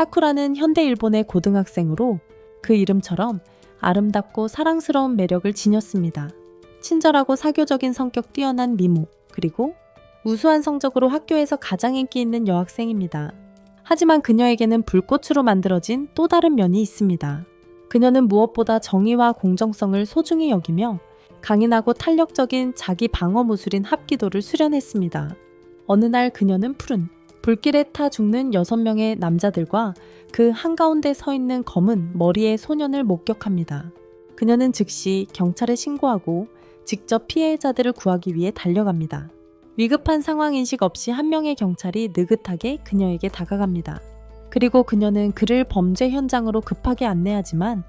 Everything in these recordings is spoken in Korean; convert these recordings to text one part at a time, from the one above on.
사쿠라는 현대 일본의 고등학생으로 그 이름처럼 아름답고 사랑스러운 매력을 지녔습니다. 친절하고 사교적인 성격 뛰어난 미모, 그리고 우수한 성적으로 학교에서 가장 인기 있는 여학생입니다. 하지만 그녀에게는 불꽃으로 만들어진 또 다른 면이 있습니다. 그녀는 무엇보다 정의와 공정성을 소중히 여기며 강인하고 탄력적인 자기 방어 무술인 합기도를 수련했습니다. 어느 날 그녀는 푸른 불길에 타 죽는 6명의 남자들과 그 한가운데 서 있는 검은 머리의 소년을 목격합니다. 그녀는 즉시 경찰에 신고하고 직접 피해자들을 구하기 위해 달려갑니다. 위급한 상황인식 없이 한 명의 경찰이 느긋하게 그녀에게 다가갑니다. 그리고 그녀는 그를 범죄 현장으로 급하게 안내하지만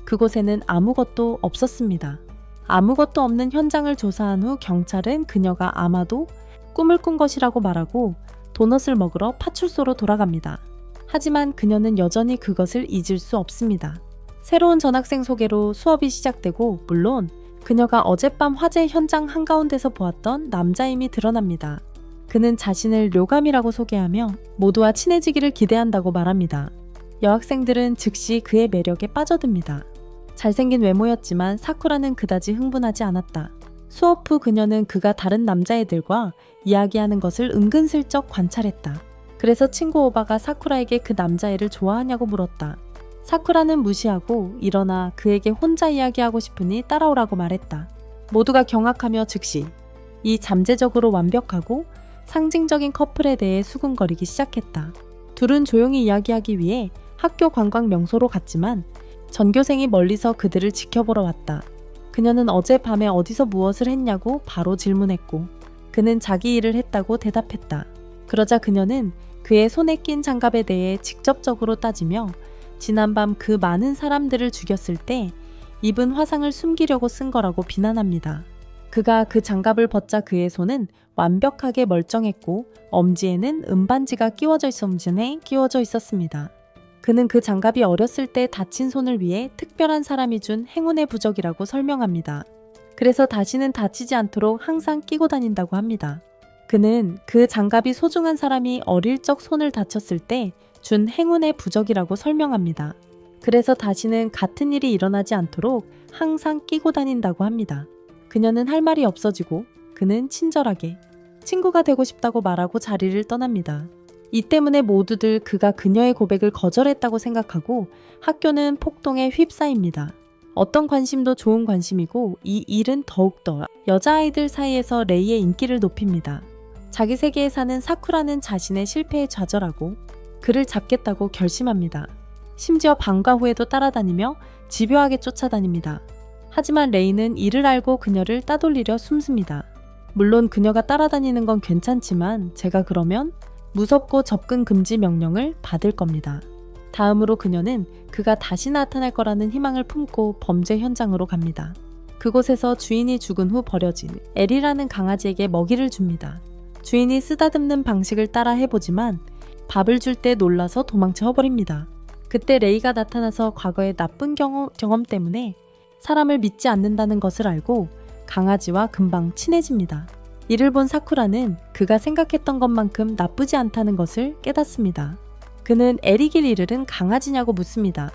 그곳에는 아무것도 없었습니다. 아무것도 없는 현장을 조사한 후 경찰은 그녀가 아마도 꿈을 꾼 것이라고 말하고 도넛을 먹으러 파출소로 돌아갑니다. 하지만 그녀는 여전히 그것을 잊을 수 없습니다. 새로운 전학생 소개로 수업이 시작되고 물론 그녀가 어젯밤 화재 현장 한가운데서 보았던 남자임이 드러납니다. 그는 자신을 료감이라고 소개하며 모두와 친해지기를 기대한다고 말합니다. 여학생들은 즉시 그의 매력에 빠져듭니다. 잘생긴 외모였지만 사쿠라는 그다지 흥분하지 않았다. 수업 후 그녀는 그가 다른 남자애들과 이야기하는 것을 은근슬쩍 관찰했다. 그래서 친구 오바가 사쿠라에게 그 남자애를 좋아하냐고 물었다. 사쿠라는 무시하고 일어나 그에게 혼자 이야기하고 싶으니 따라오라고 말했다. 모두가 경악하며 즉시 이 잠재적으로 완벽하고 상징적인 커플에 대해 수군거리기 시작했다. 둘은 조용히 이야기하기 위해 학교 관광 명소로 갔지만 전교생이 멀리서 그들을 지켜보러 왔다. 그녀는 어젯밤에 어디서 무엇을 했냐고 바로 질문했고 그는 자기 일을 했다고 대답했다. 그러자 그녀는 그의 손에 낀 장갑에 대해 직접적으로 따지며 지난밤 그 많은 사람들을 죽였을 때 입은 화상을 숨기려고 쓴 거라고 비난합니다. 그가 그 장갑을 벗자 그의 손은 완벽하게 멀쩡했고 엄지에는 은반지가 끼워져 있었습니다. 그는 그 장갑이 어렸을 때 다친 손을 위해 특별한 사람이 준 행운의 부적이라고 설명합니다. 그래서 다시는 다치지 않도록 항상 끼고 다닌다고 합니다. 그는 그 장갑이 소중한 사람이 어릴 적 손을 다쳤을 때 준 행운의 부적이라고 설명합니다. 그래서 다시는 같은 일이 일어나지 않도록 항상 끼고 다닌다고 합니다. 그녀는 할 말이 없어지고 그는 친절하게 친구가 되고 싶다고 말하고 자리를 떠납니다. 이 때문에 모두들 그가 그녀의 고백을 거절했다고 생각하고 학교는 폭동에 휩싸입니다. 어떤 관심도 좋은 관심이고 이 일은 더욱더 여자아이들 사이에서 레이의 인기를 높입니다. 자기 세계에 사는 사쿠라는 자신의 실패에 좌절하고 그를 잡겠다고 결심합니다. 심지어 방과 후에도 따라다니며 집요하게 쫓아다닙니다. 하지만 레이는 이를 알고 그녀를 따돌리려 숨습니다. 물론 그녀가 따라다니는 건 괜찮지만 제가 그러면 무섭고 접근 금지 명령을 받을 겁니다. 다음으로 그녀는 그가 다시 나타날 거라는 희망을 품고 범죄 현장으로 갑니다. 그곳에서 주인이 죽은 후 버려진 엘이라는 강아지에게 먹이를 줍니다. 주인이 쓰다듬는 방식을 따라 해보지만 밥을 줄 때 놀라서 도망쳐버립니다. 그때 레이가 나타나서 과거의 나쁜 경험 때문에 사람을 믿지 않는다는 것을 알고 강아지와 금방 친해집니다. 이를 본 사쿠라는 그가 생각했던 것만큼 나쁘지 않다는 것을 깨닫습니다. 그는 엘이 길 잃은 강아지냐고 묻습니다.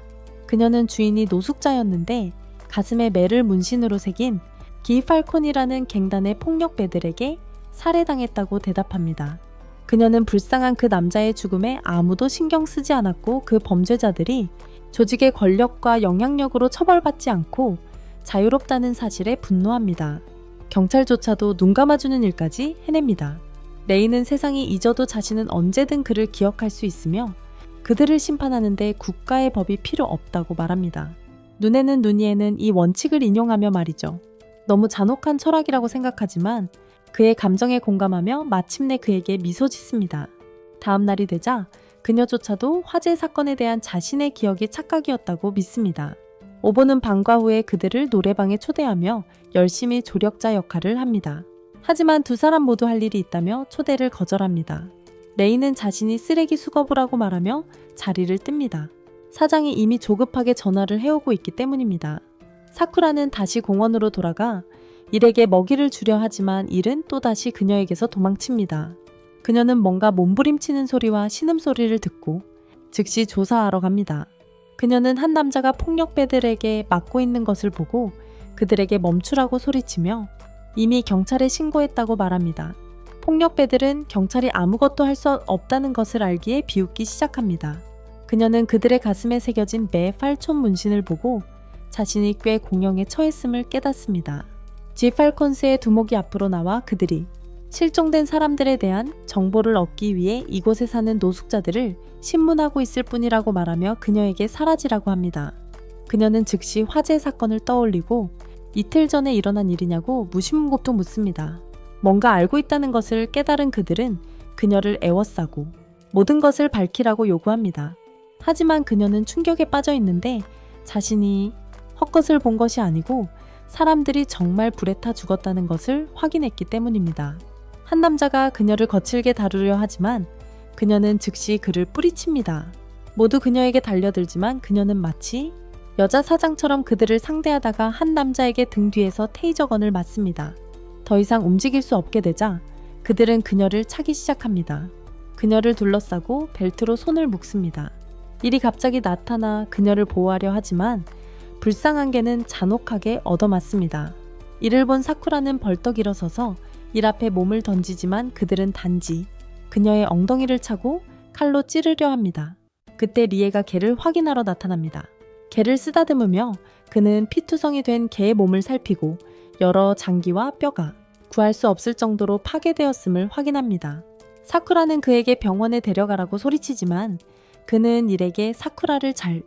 그녀는 주인이 노숙자였는데 가슴에 매를 문신으로 새긴 기팔콘이라는 갱단의 폭력배들에게 살해당했다고 대답합니다. 그녀는 불쌍한 그 남자의 죽음에 아무도 신경 쓰지 않았고 그 범죄자들이 조직의 권력과 영향력으로 처벌받지 않고 자유롭다는 사실에 분노합니다. 경찰조차도 눈 감아주는 일까지 해냅니다. 레이는 세상이 잊어도 자신은 언제든 그를 기억할 수 있으며 그들을 심판하는데 국가의 법이 필요 없다고 말합니다. 눈에는 눈이에는 이 원칙을 인용하며 말이죠. 너무 잔혹한 철학이라고 생각하지만 그의 감정에 공감하며 마침내 그에게 미소 짓습니다. 다음 날이 되자 그녀조차도 화재 사건에 대한 자신의 기억이 착각이었다고 믿습니다. 오보는 방과 후에 그들을 노래방에 초대하며 열심히 조력자 역할을 합니다. 하지만 두 사람 모두 할 일이 있다며 초대를 거절합니다. 레이는 자신이 쓰레기 수거부라고 말하며 자리를 뜹니다. 사장이 이미 조급하게 전화를 해오고 있기 때문입니다. 사쿠라는 다시 공원으로 돌아가 일에게 먹이를 주려 하지만 일은 또다시 그녀에게서 도망칩니다. 그녀는 뭔가 몸부림치는 소리와 신음소리를 듣고 즉시 조사하러 갑니다. 그녀는 한 남자가 폭력배들에게 맞고 있는 것을 보고 그들에게 멈추라고 소리치며 이미 경찰에 신고했다고 말합니다. 폭력배들은 경찰이 아무것도 할 수 없다는 것을 알기에 비웃기 시작합니다. 그녀는 그들의 가슴에 새겨진 매 팔촌 문신을 보고 자신이 꽤 공형에 처했음을 깨닫습니다. G팔콘스의 두목이 앞으로 나와 그들이 실종된 사람들에 대한 정보를 얻기 위해 이곳에 사는 노숙자들을 신문하고 있을 뿐이라고 말하며 그녀에게 사라지라고 합니다. 그녀는 즉시 화재 사건을 떠올리고 이틀 전에 일어난 일이냐고 무시문고도 묻습니다. 뭔가 알고 있다는 것을 깨달은 그들은 그녀를 애워싸고 모든 것을 밝히라고 요구합니다. 하지만 그녀는 충격에 빠져 있는데 자신이 헛것을 본 것이 아니고 사람들이 정말 불에 타 죽었다는 것을 확인했기 때문입니다. 한 남자가 그녀를 거칠게 다루려 하지만 그녀는 즉시 그를 뿌리칩니다. 모두 그녀에게 달려들지만 그녀는 마치 여자 사장처럼 그들을 상대하다가 한 남자에게 등 뒤에서 테이저건을 맞습니다. 더 이상 움직일 수 없게 되자 그들은 그녀를 차기 시작합니다. 그녀를 둘러싸고 벨트로 손을 묶습니다. 일이 갑자기 나타나 그녀를 보호하려 하지만 불쌍한 개는 잔혹하게 얻어맞습니다. 이를 본 사쿠라는 벌떡 일어서서 일 앞에 몸을 던지지만 그들은 단지 그녀의 엉덩이를 차고 칼로 찌르려 합니다. 그때 리에가 개를 확인하러 나타납니다. 개를 쓰다듬으며 그는 피투성이 된 개의 몸을 살피고 여러 장기와 뼈가 구할 수 없을 정도로 파괴되었음을 확인합니다. 사쿠라는 그에게 병원에 데려가라고 소리치지만 그는 일에게 사쿠라를 잘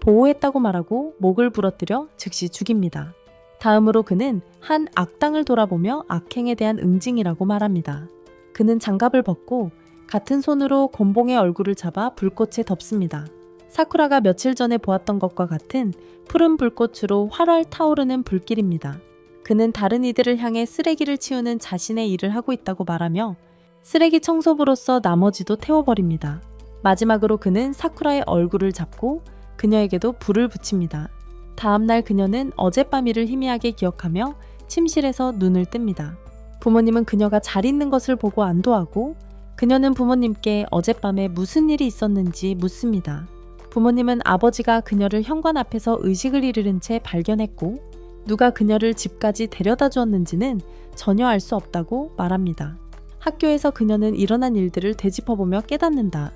보호했다고 말하고 목을 부러뜨려 즉시 죽입니다. 다음으로 그는 한 악당을 돌아보며 악행에 대한 응징이라고 말합니다. 그는 장갑을 벗고 같은 손으로 곤봉의 얼굴을 잡아 불꽃에 덮습니다. 사쿠라가 며칠 전에 보았던 것과 같은 푸른 불꽃으로 활활 타오르는 불길입니다. 그는 다른 이들을 향해 쓰레기를 치우는 자신의 일을 하고 있다고 말하며 쓰레기 청소부로서 나머지도 태워버립니다. 마지막으로 그는 사쿠라의 얼굴을 잡고 그녀에게도 불을 붙입니다. 다음날 그녀는 어젯밤 일을 희미하게 기억하며 침실에서 눈을 뜹니다. 부모님은 그녀가 잘 있는 것을 보고 안도하고 그녀는 부모님께 어젯밤에 무슨 일이 있었는지 묻습니다. 부모님은 아버지가 그녀를 현관 앞에서 의식을 잃은 채 발견했고 누가 그녀를 집까지 데려다 주었는지는 전혀 알 수 없다고 말합니다. 학교에서 그녀는 일어난 일들을 되짚어보며 깨닫는다.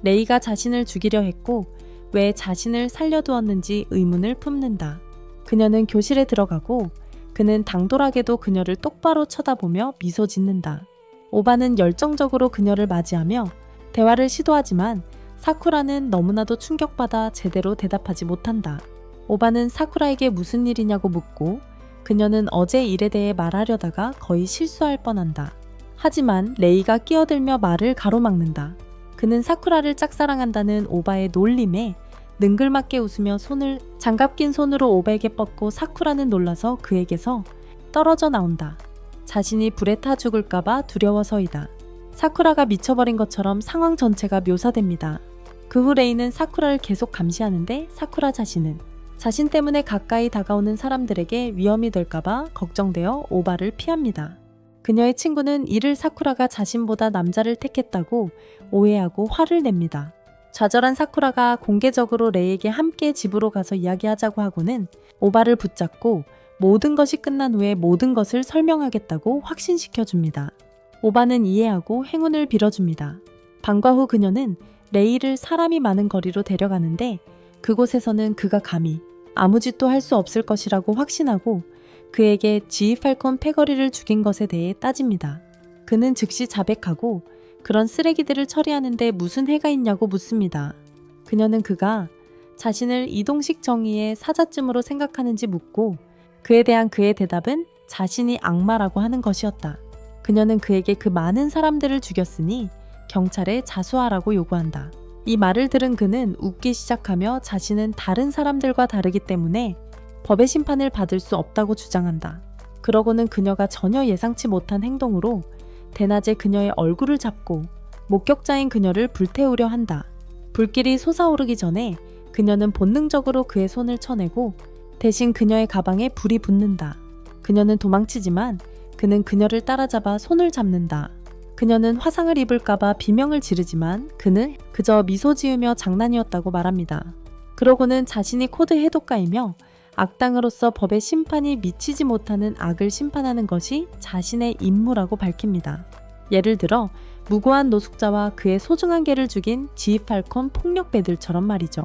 레이가 자신을 죽이려 했고 왜 자신을 살려두었는지 의문을 품는다. 그녀는 교실에 들어가고 그는 당돌하게도 그녀를 똑바로 쳐다보며 미소 짓는다. 오바는 열정적으로 그녀를 맞이하며 대화를 시도하지만 사쿠라는 너무나도 충격받아 제대로 대답하지 못한다. 오바는 사쿠라에게 무슨 일이냐고 묻고 그녀는 어제 일에 대해 말하려다가 거의 실수할 뻔한다. 하지만 레이가 끼어들며 말을 가로막는다. 그는 사쿠라를 짝사랑한다는 오바의 놀림에 능글맞게 웃으며 손을 장갑 낀 손으로 오바에게 뻗고 사쿠라는 놀라서 그에게서 떨어져 나온다. 자신이 불에 타 죽을까봐 두려워서이다. 사쿠라가 미쳐버린 것처럼 상황 전체가 묘사됩니다. 그 후 레이는 사쿠라를 계속 감시하는데 사쿠라 자신은 자신 때문에 가까이 다가오는 사람들에게 위험이 될까봐 걱정되어 오바를 피합니다. 그녀의 친구는 이를 사쿠라가 자신보다 남자를 택했다고 오해하고 화를 냅니다. 좌절한 사쿠라가 공개적으로 레이에게 함께 집으로 가서 이야기하자고 하고는 오바를 붙잡고 모든 것이 끝난 후에 모든 것을 설명하겠다고 확신시켜줍니다. 오바는 이해하고 행운을 빌어줍니다. 방과 후 그녀는 레이를 사람이 많은 거리로 데려가는데 그곳에서는 그가 감히 아무 짓도 할 수 없을 것이라고 확신하고 그에게 G팔콘 패거리를 죽인 것에 대해 따집니다. 그는 즉시 자백하고 그런 쓰레기들을 처리하는데 무슨 해가 있냐고 묻습니다. 그녀는 그가 자신을 이동식 정의의 사자쯤으로 생각하는지 묻고 그에 대한 그의 대답은 자신이 악마라고 하는 것이었다. 그녀는 그에게 그 많은 사람들을 죽였으니 경찰에 자수하라고 요구한다. 이 말을 들은 그는 웃기 시작하며 자신은 다른 사람들과 다르기 때문에 법의 심판을 받을 수 없다고 주장한다. 그러고는 그녀가 전혀 예상치 못한 행동으로 대낮에 그녀의 얼굴을 잡고 목격자인 그녀를 불태우려 한다. 불길이 솟아오르기 전에 그녀는 본능적으로 그의 손을 쳐내고 대신 그녀의 가방에 불이 붙는다. 그녀는 도망치지만 그는 그녀를 따라잡아 손을 잡는다. 그녀는 화상을 입을까봐 비명을 지르지만 그는 그저 미소 지으며 장난이었다고 말합니다. 그러고는 자신이 코드 해독가이며 악당으로서 법의 심판이 미치지 못하는 악을 심판하는 것이 자신의 임무라고 밝힙니다. 예를 들어 무고한 노숙자와 그의 소중한 개를 죽인 지휘팔콘 폭력배들처럼 말이죠.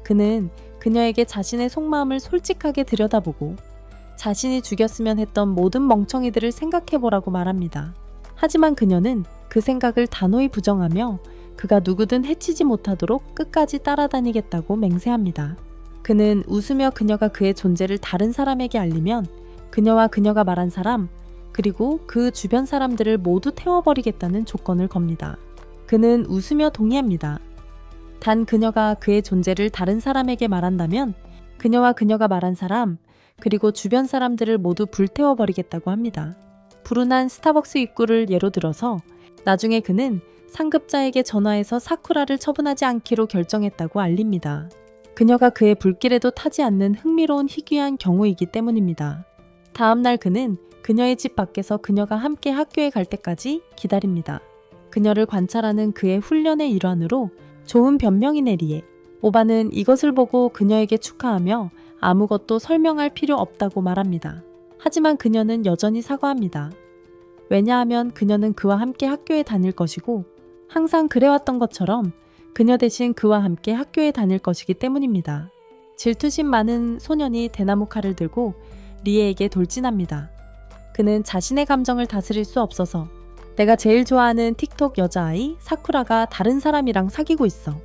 그는 그녀에게 자신의 속마음을 솔직하게 들여다보고 자신이 죽였으면 했던 모든 멍청이들을 생각해보라고 말합니다. 하지만 그녀는 그 생각을 단호히 부정하며 그가 누구든 해치지 못하도록 끝까지 따라다니겠다고 맹세합니다. 그는 웃으며 그녀가 그의 존재를 다른 사람에게 알리면 그녀와 그녀가 말한 사람 그리고 그 주변 사람들을 모두 태워버리겠다는 조건을 겁니다. 그는 웃으며 동의합니다. 단 그녀가 그의 존재를 다른 사람에게 말한다면 그녀와 그녀가 말한 사람 그리고 주변 사람들을 모두 불태워버리겠다고 합니다. 불운한 스타벅스 입구를 예로 들어서 나중에 그는 상급자에게 전화해서 사쿠라를 처분하지 않기로 결정했다고 알립니다. 그녀가 그의 불길에도 타지 않는 흥미로운 희귀한 경우이기 때문입니다. 다음날 그는 그녀의 집 밖에서 그녀가 함께 학교에 갈 때까지 기다립니다. 그녀를 관찰하는 그의 훈련의 일환으로 좋은 변명이네 리에. 오바는 이것을 보고 그녀에게 축하하며 아무것도 설명할 필요 없다고 말합니다. 하지만 그녀는 여전히 사과합니다. 왜냐하면 그녀는 그와 함께 학교에 다닐 것이고 항상 그래왔던 것처럼 그녀 대신 그와 함께 학교에 다닐 것이기 때문입니다. 질투심 많은 소년이 대나무 칼을 들고 리에에게 돌진합니다. 그는 자신의 감정을 다스릴 수 없어서 내가 제일 좋아하는 틱톡 여자아이 사쿠라가 다른 사람이랑 사귀고 있어.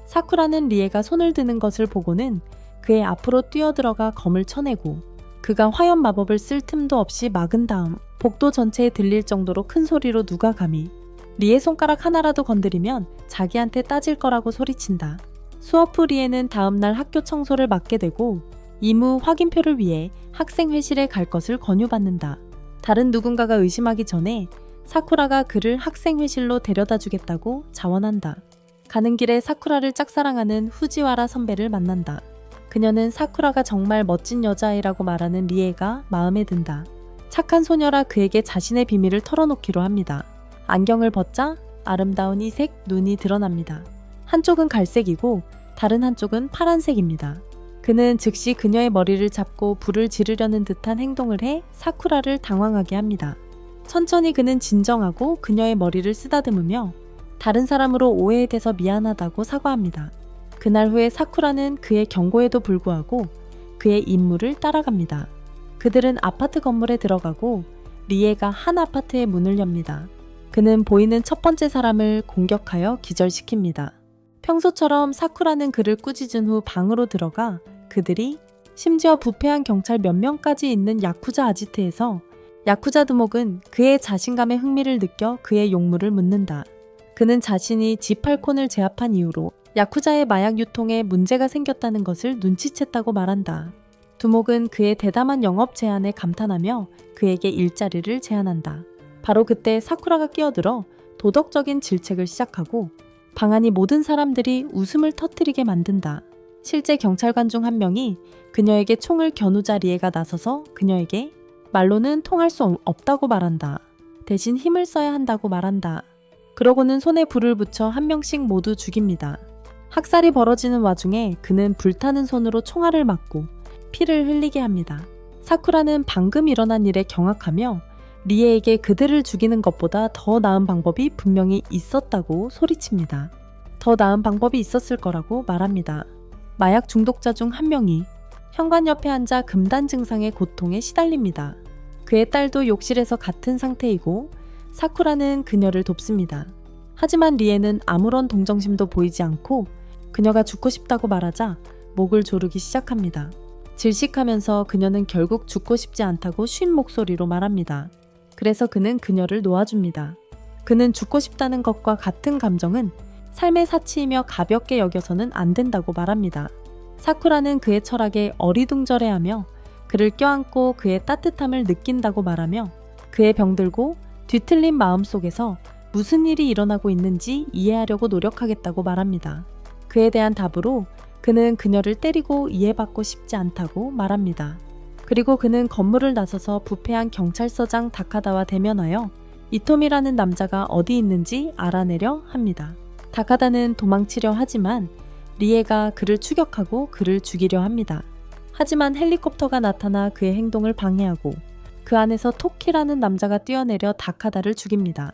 사쿠라는 리에가 손을 드는 것을 보고는 그의 앞으로 뛰어들어가 검을 쳐내고 그가 화염 마법을 쓸 틈도 없이 막은 다음 복도 전체에 들릴 정도로 큰 소리로 누가 감히 리의 손가락 하나라도 건드리면 자기한테 따질 거라고 소리친다. 수업 후 리에는 다음날 학교 청소를 맡게 되고 임무 확인표를 위해 학생 회실에 갈 것을 권유받는다. 다른 누군가가 의심하기 전에 사쿠라가 그를 학생 회실로 데려다 주겠다고 자원한다. 가는 길에 사쿠라를 짝사랑하는 후지와라 선배를 만난다. 그녀는 사쿠라가 정말 멋진 여자아이라고 말하는 리에가 마음에 든다. 착한 소녀라 그에게 자신의 비밀을 털어놓기로 합니다. 안경을 벗자 아름다운 이색 눈이 드러납니다. 한쪽은 갈색이고 다른 한쪽은 파란색입니다. 그는 즉시 그녀의 머리를 잡고 불을 지르려는 듯한 행동을 해 사쿠라를 당황하게 합니다. 천천히 그는 진정하고 그녀의 머리를 쓰다듬으며 다른 사람으로 오해돼서 미안하다고 사과합니다. 그날 후에 사쿠라는 그의 경고에도 불구하고 그의 임무를 따라갑니다. 그들은 아파트 건물에 들어가고 리에가 한 아파트의 문을 엽니다. 그는 보이는 첫 번째 사람을 공격하여 기절시킵니다. 평소처럼 사쿠라는 그를 꾸짖은 후 방으로 들어가 그들이 심지어 부패한 경찰 몇 명까지 있는 야쿠자 아지트에서 야쿠자 두목은 그의 자신감에 흥미를 느껴 그의 용무를 묻는다. 그는 자신이 지팔콘을 제압한 이후로 야쿠자의 마약 유통에 문제가 생겼다는 것을 눈치챘다고 말한다. 두목은 그의 대담한 영업 제안에 감탄하며 그에게 일자리를 제안한다. 바로 그때 사쿠라가 끼어들어 도덕적인 질책을 시작하고 방안이 모든 사람들이 웃음을 터뜨리게 만든다. 실제 경찰관 중 한 명이 그녀에게 총을 겨누자 리에가 나서서 그녀에게 말로는 통할 수 없다고 말한다. 대신 힘을 써야 한다고 말한다. 그러고는 손에 불을 붙여 한 명씩 모두 죽입니다. 학살이 벌어지는 와중에 그는 불타는 손으로 총알을 맞고 피를 흘리게 합니다. 사쿠라는 방금 일어난 일에 경악하며 리에에게 그들을 죽이는 것보다 더 나은 방법이 분명히 있었다고 소리칩니다. 더 나은 방법이 있었을 거라고 말합니다. 마약 중독자 중 한 명이 현관 옆에 앉아 금단 증상의 고통에 시달립니다. 그의 딸도 욕실에서 같은 상태이고 사쿠라는 그녀를 돕습니다. 하지만 리에는 아무런 동정심도 보이지 않고 그녀가 죽고 싶다고 말하자 목을 조르기 시작합니다. 질식하면서 그녀는 결국 죽고 싶지 않다고 쉰 목소리로 말합니다. 그래서 그는 그녀를 놓아줍니다. 그는 죽고 싶다는 것과 같은 감정은 삶의 사치이며 가볍게 여겨서는 안 된다고 말합니다. 사쿠라는 그의 철학에 어리둥절해하며 그를 껴안고 그의 따뜻함을 느낀다고 말하며 그의 병들고 뒤틀린 마음속에서 무슨 일이 일어나고 있는지 이해하려고 노력하겠다고 말합니다. 그에 대한 답으로 그는 그녀를 때리고 이해받고 싶지 않다고 말합니다. 그리고 그는 건물을 나서서 부패한 경찰서장 다카다와 대면하여 이토미라는 남자가 어디 있는지 알아내려 합니다. 다카다는 도망치려 하지만 리에가 그를 추격하고 그를 죽이려 합니다. 하지만 헬리콥터가 나타나 그의 행동을 방해하고 그 안에서 토키라는 남자가 뛰어내려 다카다를 죽입니다.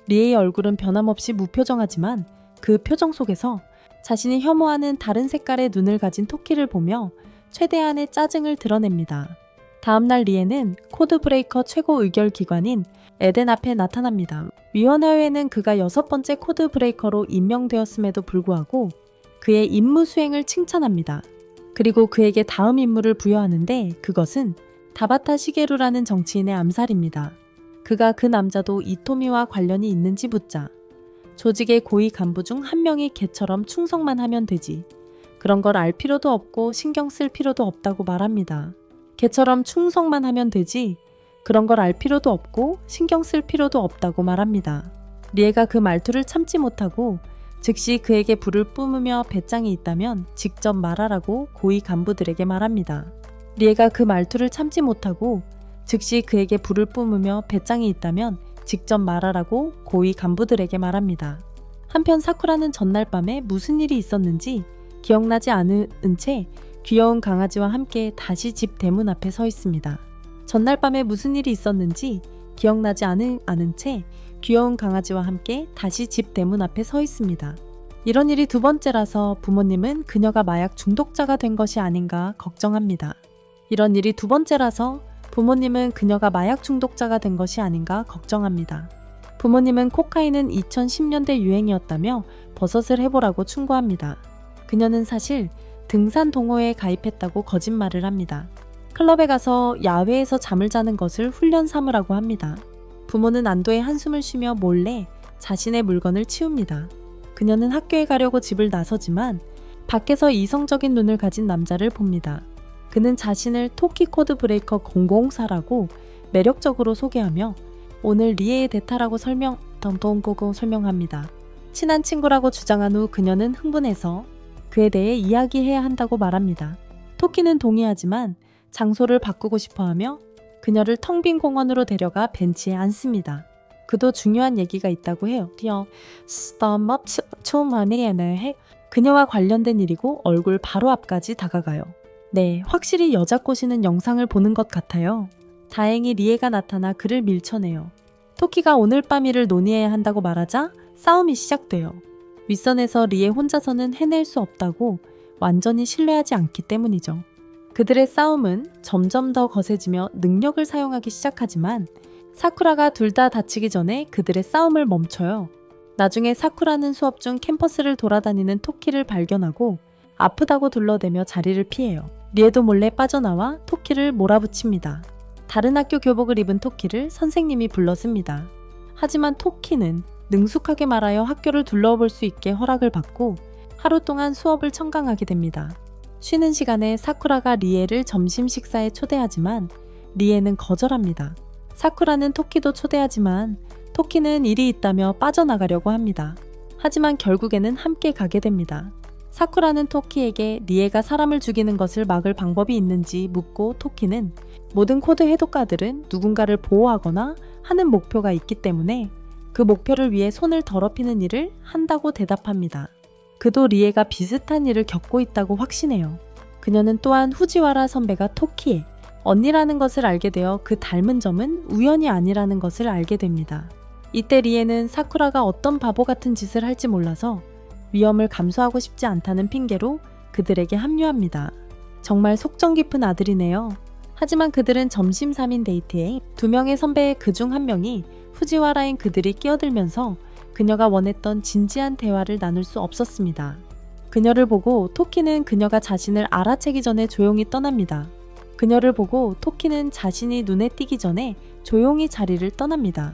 리에의 얼굴은 변함없이 무표정하지만 그 표정 속에서 자신이 혐오하는 다른 색깔의 눈을 가진 토키를 보며 최대한의 짜증을 드러냅니다. 다음날 리에는 코드브레이커 최고 의결 기관인 에덴 앞에 나타납니다. 위원회에는 그가 6번째 코드브레이커로 임명되었음에도 불구하고 그의 임무 수행을 칭찬합니다. 그리고 그에게 다음 임무를 부여하는데 그것은 다바타 시게루라는 정치인의 암살입니다. 그가 그 남자도 이토미와 관련이 있는지 묻자 조직의 고위 간부 중 한 명이 걔처럼 충성만 하면 되지. 그런 걸 알 필요도 없고 신경 쓸 필요도 없다고 말합니다. 걔처럼 충성만 하면 되지. 그런 걸 알 필요도 없고 신경 쓸 필요도 없다고 말합니다. 리에가 그 말투를 참지 못하고 즉시 그에게 불을 뿜으며 배짱이 있다면 직접 말하라고 고위 간부들에게 말합니다. 리에가 그 말투를 참지 못하고 즉시 그에게 불을 뿜으며 배짱이 있다면 직접 말하라고 고위 간부들에게 말합니다. 한편 사쿠라는 전날 밤에 무슨 일이 있었는지 기억나지 않은 채 귀여운 강아지와 함께 다시 집 대문 앞에 서 있습니다. 전날 밤에 무슨 일이 있었는지 기억나지 않은 채 귀여운 강아지와 함께 다시 집 대문 앞에 서 있습니다. 이런 일이 2번째라서 부모님은 그녀가 마약 중독자가 된 것이 아닌가 걱정합니다. 이런 일이 2번째라서 부모님은 그녀가 마약 중독자가 된 것이 아닌가 걱정합니다. 부모님은 코카인은 2010년대 유행이었다며 버섯을 해보라고 충고합니다. 그녀는 사실 등산 동호회에 가입했다고 거짓말을 합니다. 클럽에 가서 야외에서 잠을 자는 것을 훈련 삼으라고 합니다. 부모는 안도의 한숨을 쉬며 몰래 자신의 물건을 치웁니다. 그녀는 학교에 가려고 집을 나서지만 밖에서 이성적인 눈을 가진 남자를 봅니다. 그는 자신을 토키 코드 브레이커 004라고 매력적으로 소개하며 오늘 리에의 대타라고 설명합니다. 친한 친구라고 주장한 후 그녀는 흥분해서 그에 대해 이야기해야 한다고 말합니다. 토키는 동의하지만 장소를 바꾸고 싶어하며 그녀를 텅 빈 공원으로 데려가 벤치에 앉습니다. 그도 중요한 얘기가 있다고 해요. 그녀와 관련된 일이고 얼굴 바로 앞까지 다가가요. 네, 확실히 여자 꼬시는 영상을 보는 것 같아요. 다행히 리에가 나타나 그를 밀쳐내요. 토키가 오늘 밤 일을 논의해야 한다고 말하자 싸움이 시작돼요. 윗선에서 리에 혼자서는 해낼 수 없다고 완전히 신뢰하지 않기 때문이죠. 그들의 싸움은 점점 더 거세지며 능력을 사용하기 시작하지만 사쿠라가 둘 다 다치기 전에 그들의 싸움을 멈춰요. 나중에 사쿠라는 수업 중 캠퍼스를 돌아다니는 토키를 발견하고 아프다고 둘러대며 자리를 피해요. 리에도 몰래 빠져나와 토키를 몰아붙입니다. 다른 학교 교복을 입은 토키를 선생님이 불렀습니다. 하지만 토키는 능숙하게 말하여 학교를 둘러볼 수 있게 허락을 받고 하루 동안 수업을 청강하게 됩니다. 쉬는 시간에 사쿠라가 리에를 점심 식사에 초대하지만 리에는 거절합니다. 사쿠라는 토키도 초대하지만 토키는 일이 있다며 빠져나가려고 합니다. 하지만 결국에는 함께 가게 됩니다. 사쿠라는 토키에게 리에가 사람을 죽이는 것을 막을 방법이 있는지 묻고 토키는 모든 코드 해독가들은 누군가를 보호하거나 하는 목표가 있기 때문에 그 목표를 위해 손을 더럽히는 일을 한다고 대답합니다. 그도 리에가 비슷한 일을 겪고 있다고 확신해요. 그녀는 또한 후지와라 선배가 토키의 언니라는 것을 알게 되어 그 닮은 점은 우연이 아니라는 것을 알게 됩니다. 이때 리에는 사쿠라가 어떤 바보 같은 짓을 할지 몰라서 위험을 감수하고 싶지 않다는 핑계로 그들에게 합류합니다. 정말 속정 깊은 아들이네요. 하지만 그들은 점심 3인 데이트에 2명의 선배의 그중 한 명이 후지와라인 그들이 끼어들면서 그녀가 원했던 진지한 대화를 나눌 수 없었습니다. 그녀를 보고 토키는 그녀가 자신을 알아채기 전에 조용히 떠납니다. 그녀를 보고 토키는 자신이 눈에 띄기 전에 조용히 자리를 떠납니다.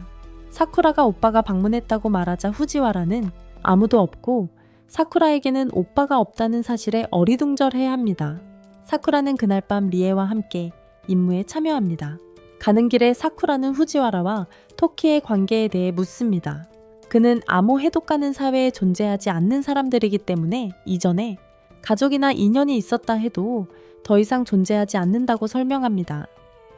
사쿠라가 오빠가 방문했다고 말하자 후지와라는 아무도 없고 사쿠라에게는 오빠가 없다는 사실에 어리둥절해야 합니다. 사쿠라는 그날 밤 리에와 함께 임무에 참여합니다. 가는 길에 사쿠라는 후지와라와 토키의 관계에 대해 묻습니다. 그는 암호 해독가는 사회에 존재하지 않는 사람들이기 때문에 이전에 가족이나 인연이 있었다 해도 더 이상 존재하지 않는다고 설명합니다.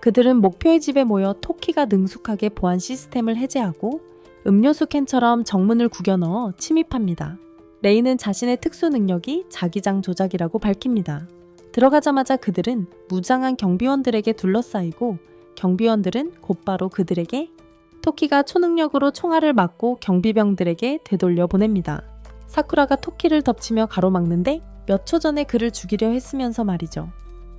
그들은 목표의 집에 모여 토키가 능숙하게 보안 시스템을 해제하고 음료수 캔처럼 정문을 구겨 넣어 침입합니다. 레이는 자신의 특수 능력이 자기장 조작이라고 밝힙니다. 들어가자마자 그들은 무장한 경비원들에게 둘러싸이고 경비원들은 곧바로 그들에게 토키가 초능력으로 총알을 맞고 경비병들에게 되돌려 보냅니다. 사쿠라가 토키를 덮치며 가로막는데 몇 초 전에 그를 죽이려 했으면서 말이죠.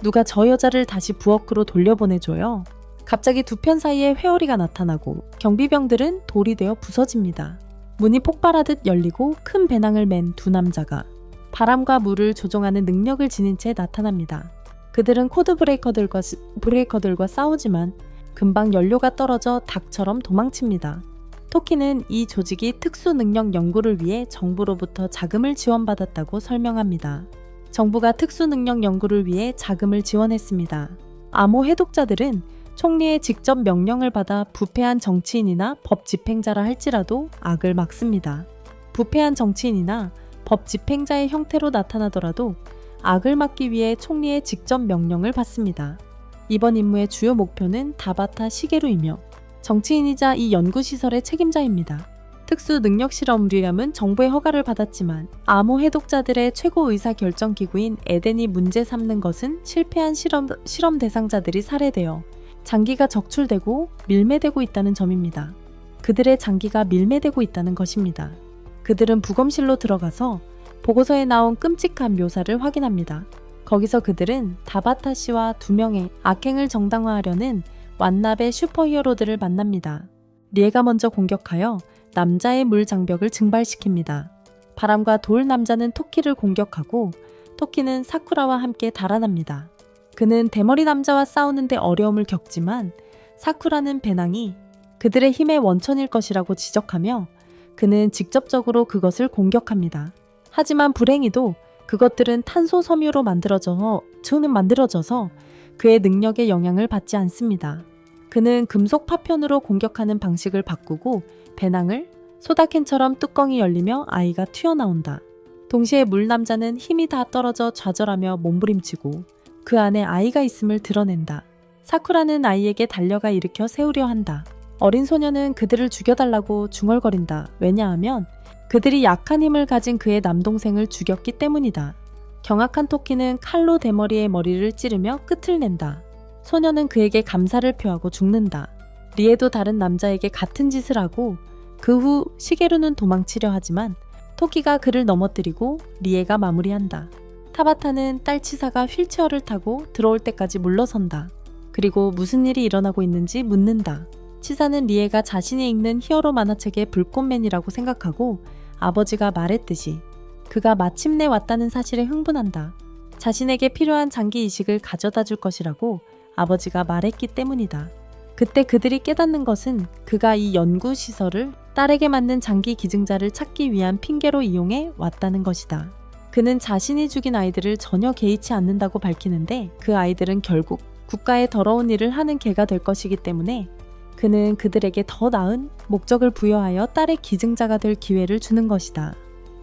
누가 저 여자를 다시 부엌으로 돌려보내줘요. 갑자기 두 편 사이에 회오리가 나타나고 경비병들은 돌이 되어 부서집니다. 문이 폭발하듯 열리고 큰 배낭을 맨 두 남자가 바람과 물을 조종하는 능력을 지닌 채 나타납니다. 그들은 코드 브레이커들과 싸우지만 금방 연료가 떨어져 닭처럼 도망칩니다. 토키는 이 조직이 특수 능력 연구를 위해 정부로부터 자금을 지원받았다고 설명합니다. 정부가 특수 능력 연구를 위해 자금을 지원했습니다. 암호 해독자들은 총리의 직접 명령을 받아 부패한 정치인이나 법 집행자라 할지라도 악을 막습니다. 부패한 정치인이나 법 집행자의 형태로 나타나더라도 악을 막기 위해 총리의 직접 명령을 받습니다. 이번 임무의 주요 목표는 다바타 시게루이며 정치인이자 이 연구시설의 책임자입니다. 특수 능력 실험 류함은 정부의 허가를 받았지만 암호 해독자들의 최고 의사 결정 기구인 에덴이 문제 삼는 것은 실패한 실험 대상자들이 살해되어 장기가 적출되고 밀매되고 있다는 점입니다. 그들의 장기가 밀매되고 있다는 것입니다. 그들은 부검실로 들어가서 보고서에 나온 끔찍한 묘사를 확인합니다. 거기서 그들은 다바타 씨와 두 명의 악행을 정당화하려는 완납의 슈퍼히어로들을 만납니다. 리에가 먼저 공격하여 남자의 물 장벽을 증발시킵니다. 바람과 돌 남자는 토키를 공격하고 토키는 사쿠라와 함께 달아납니다. 그는 대머리 남자와 싸우는데 어려움을 겪지만 사쿠라는 배낭이 그들의 힘의 원천일 것이라고 지적하며 그는 직접적으로 그것을 공격합니다. 하지만 불행히도 그것들은 탄소 섬유로 만들어져서 그의 능력에 영향을 받지 않습니다. 그는 금속 파편으로 공격하는 방식을 바꾸고 배낭을 소다캔처럼 뚜껑이 열리며 아이가 튀어나온다. 동시에 물남자는 힘이 다 떨어져 좌절하며 몸부림치고 그 안에 아이가 있음을 드러낸다. 사쿠라는 아이에게 달려가 일으켜 세우려 한다. 어린 소녀는 그들을 죽여달라고 중얼거린다. 왜냐하면 그들이 약한 힘을 가진 그의 남동생을 죽였기 때문이다. 경악한 토끼는 칼로 대머리의 머리를 찌르며 끝을 낸다. 소녀는 그에게 감사를 표하고 죽는다. 리에도 다른 남자에게 같은 짓을 하고 그 후 시게루는 도망치려 하지만 토끼가 그를 넘어뜨리고 리에가 마무리한다. 타바타는 딸 치사가 휠체어를 타고 들어올 때까지 물러선다. 그리고 무슨 일이 일어나고 있는지 묻는다. 치사는 리에가 자신이 읽는 히어로 만화책의 불꽃맨이라고 생각하고 아버지가 말했듯이 그가 마침내 왔다는 사실에 흥분한다. 자신에게 필요한 장기 이식을 가져다 줄 것이라고 아버지가 말했기 때문이다. 그때 그들이 깨닫는 것은 그가 이 연구시설을 딸에게 맞는 장기 기증자를 찾기 위한 핑계로 이용해 왔다는 것이다. 그는 자신이 죽인 아이들을 전혀 개의치 않는다고 밝히는데 그 아이들은 결국 국가의 더러운 일을 하는 개가 될 것이기 때문에 그는 그들에게 더 나은 목적을 부여하여 딸의 기증자가 될 기회를 주는 것이다.